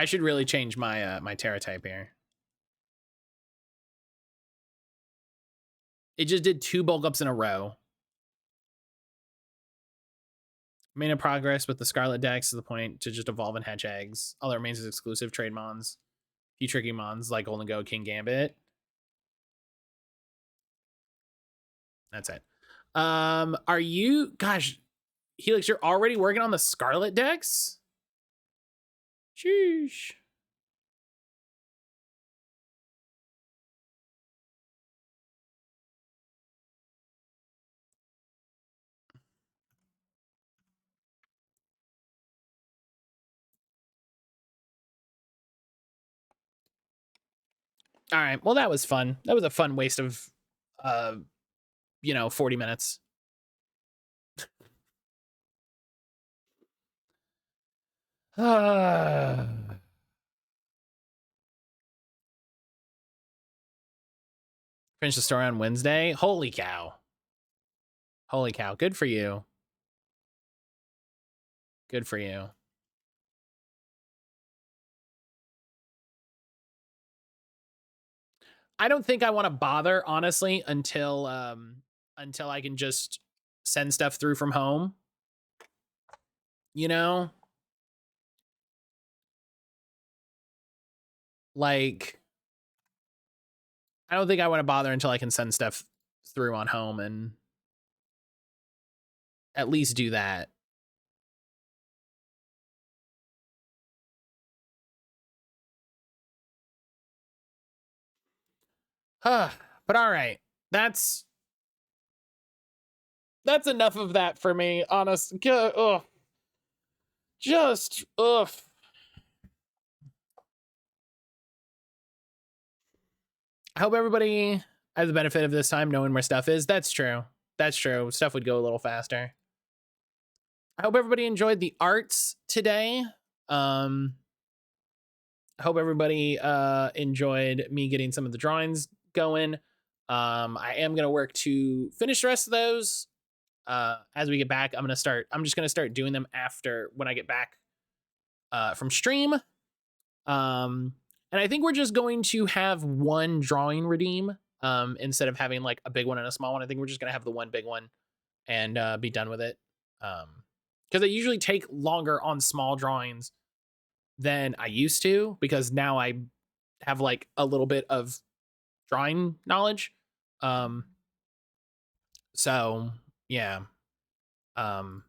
I should really change my my Terra type here. It just did 2 bulk ups in a row. Made a progress with the Scarlet decks to the point to just evolve and hatch eggs. All that remains is exclusive trade mons. Few tricky mons like Golden Go, King Gambit. That's it. Are you, gosh, Helix, you're already working on the Scarlet decks? Sheesh. All right. Well, that was fun. That was a fun waste of, you know, 40 minutes. Finish the story on Wednesday. Holy cow. Holy cow. Good for you. Good for you. I don't think I want to bother, honestly, until I can just send stuff through from home. You know? Like, I don't think I want to bother until I can send stuff through on home and at least do that. But all right. That's enough of that for me, honest. Ugh. Just ugh. I hope everybody has the benefit of this time knowing where stuff is. That's true. That's true. Stuff would go a little faster. I hope everybody enjoyed the arts today. I hope everybody enjoyed me getting some of the drawings going. I am gonna work to finish the rest of those. As we get back, I'm just gonna start doing them after when I get back from stream. And I think we're just going to have one drawing redeem instead of having like a big one and a small one. I think we're just gonna have the one big one and be done with it. Because I usually take longer on small drawings than I used to, because now I have like a little bit of drawing knowledge. So yeah. We'll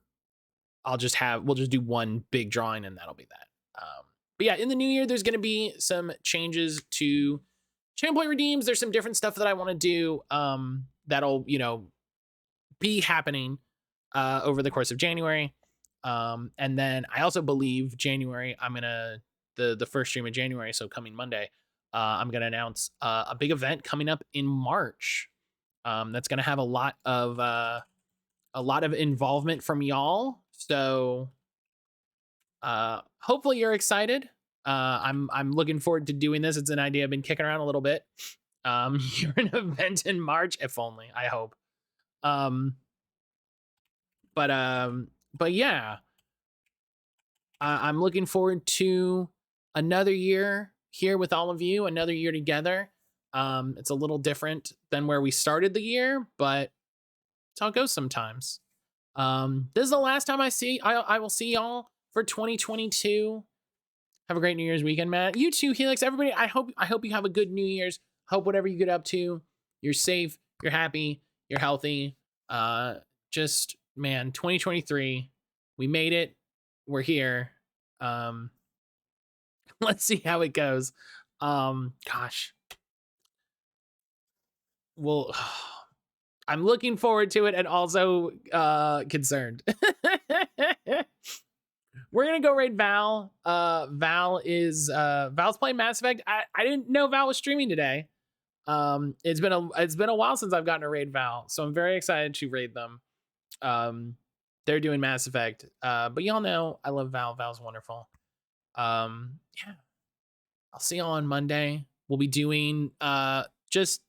just do one big drawing and that'll be that. But yeah, in the new year, there's going to be some changes to channel point redeems. There's some different stuff that I want to do that'll, be happening over the course of January. And then I also believe January, I'm going to, the first stream of January, so coming Monday, I'm going to announce a big event coming up in March. That's going to have a lot of involvement from y'all. So hopefully you're excited. I'm looking forward to doing this. It's an idea I've been kicking around a little bit. You're an event in March, if only, I hope. But yeah, I'm looking forward to another year here with all of you, another year together. It's a little different than where we started the year, but it's how it goes sometimes. This is the last time I will see y'all for 2022. Have a great New Year's weekend, man. You too, Helix. Everybody, I hope you have a good New Year's. Hope whatever you get up to, you're safe, you're happy, you're healthy. Just man, 2023, we made it. We're here. Let's see how it goes. Gosh. Well, I'm looking forward to it and also concerned. We're gonna go raid Val. Val's playing Mass Effect. I didn't know Val was streaming today. It's been a while since I've gotten to raid Val, so I'm very excited to raid them. They're doing Mass Effect. But y'all know I love Val. Val's wonderful. Yeah. I'll see y'all on Monday. We'll be doing just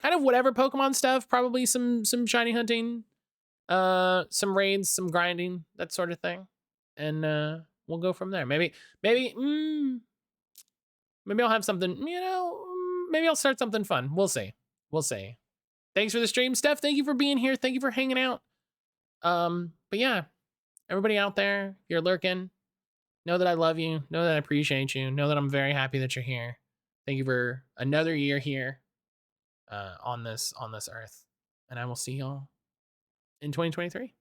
kind of whatever Pokemon stuff, probably some shiny hunting, some raids, some grinding, that sort of thing. And we'll go from there. Maybe I'll have something, maybe I'll start something fun. We'll see. Thanks for the stream, Steph. Thank you for being here. Thank you for hanging out. But yeah, everybody out there, you're lurking. Know that I love you. Know that I appreciate you. Know that I'm very happy that you're here. Thank you for another year here on this earth. And I will see y'all in 2023.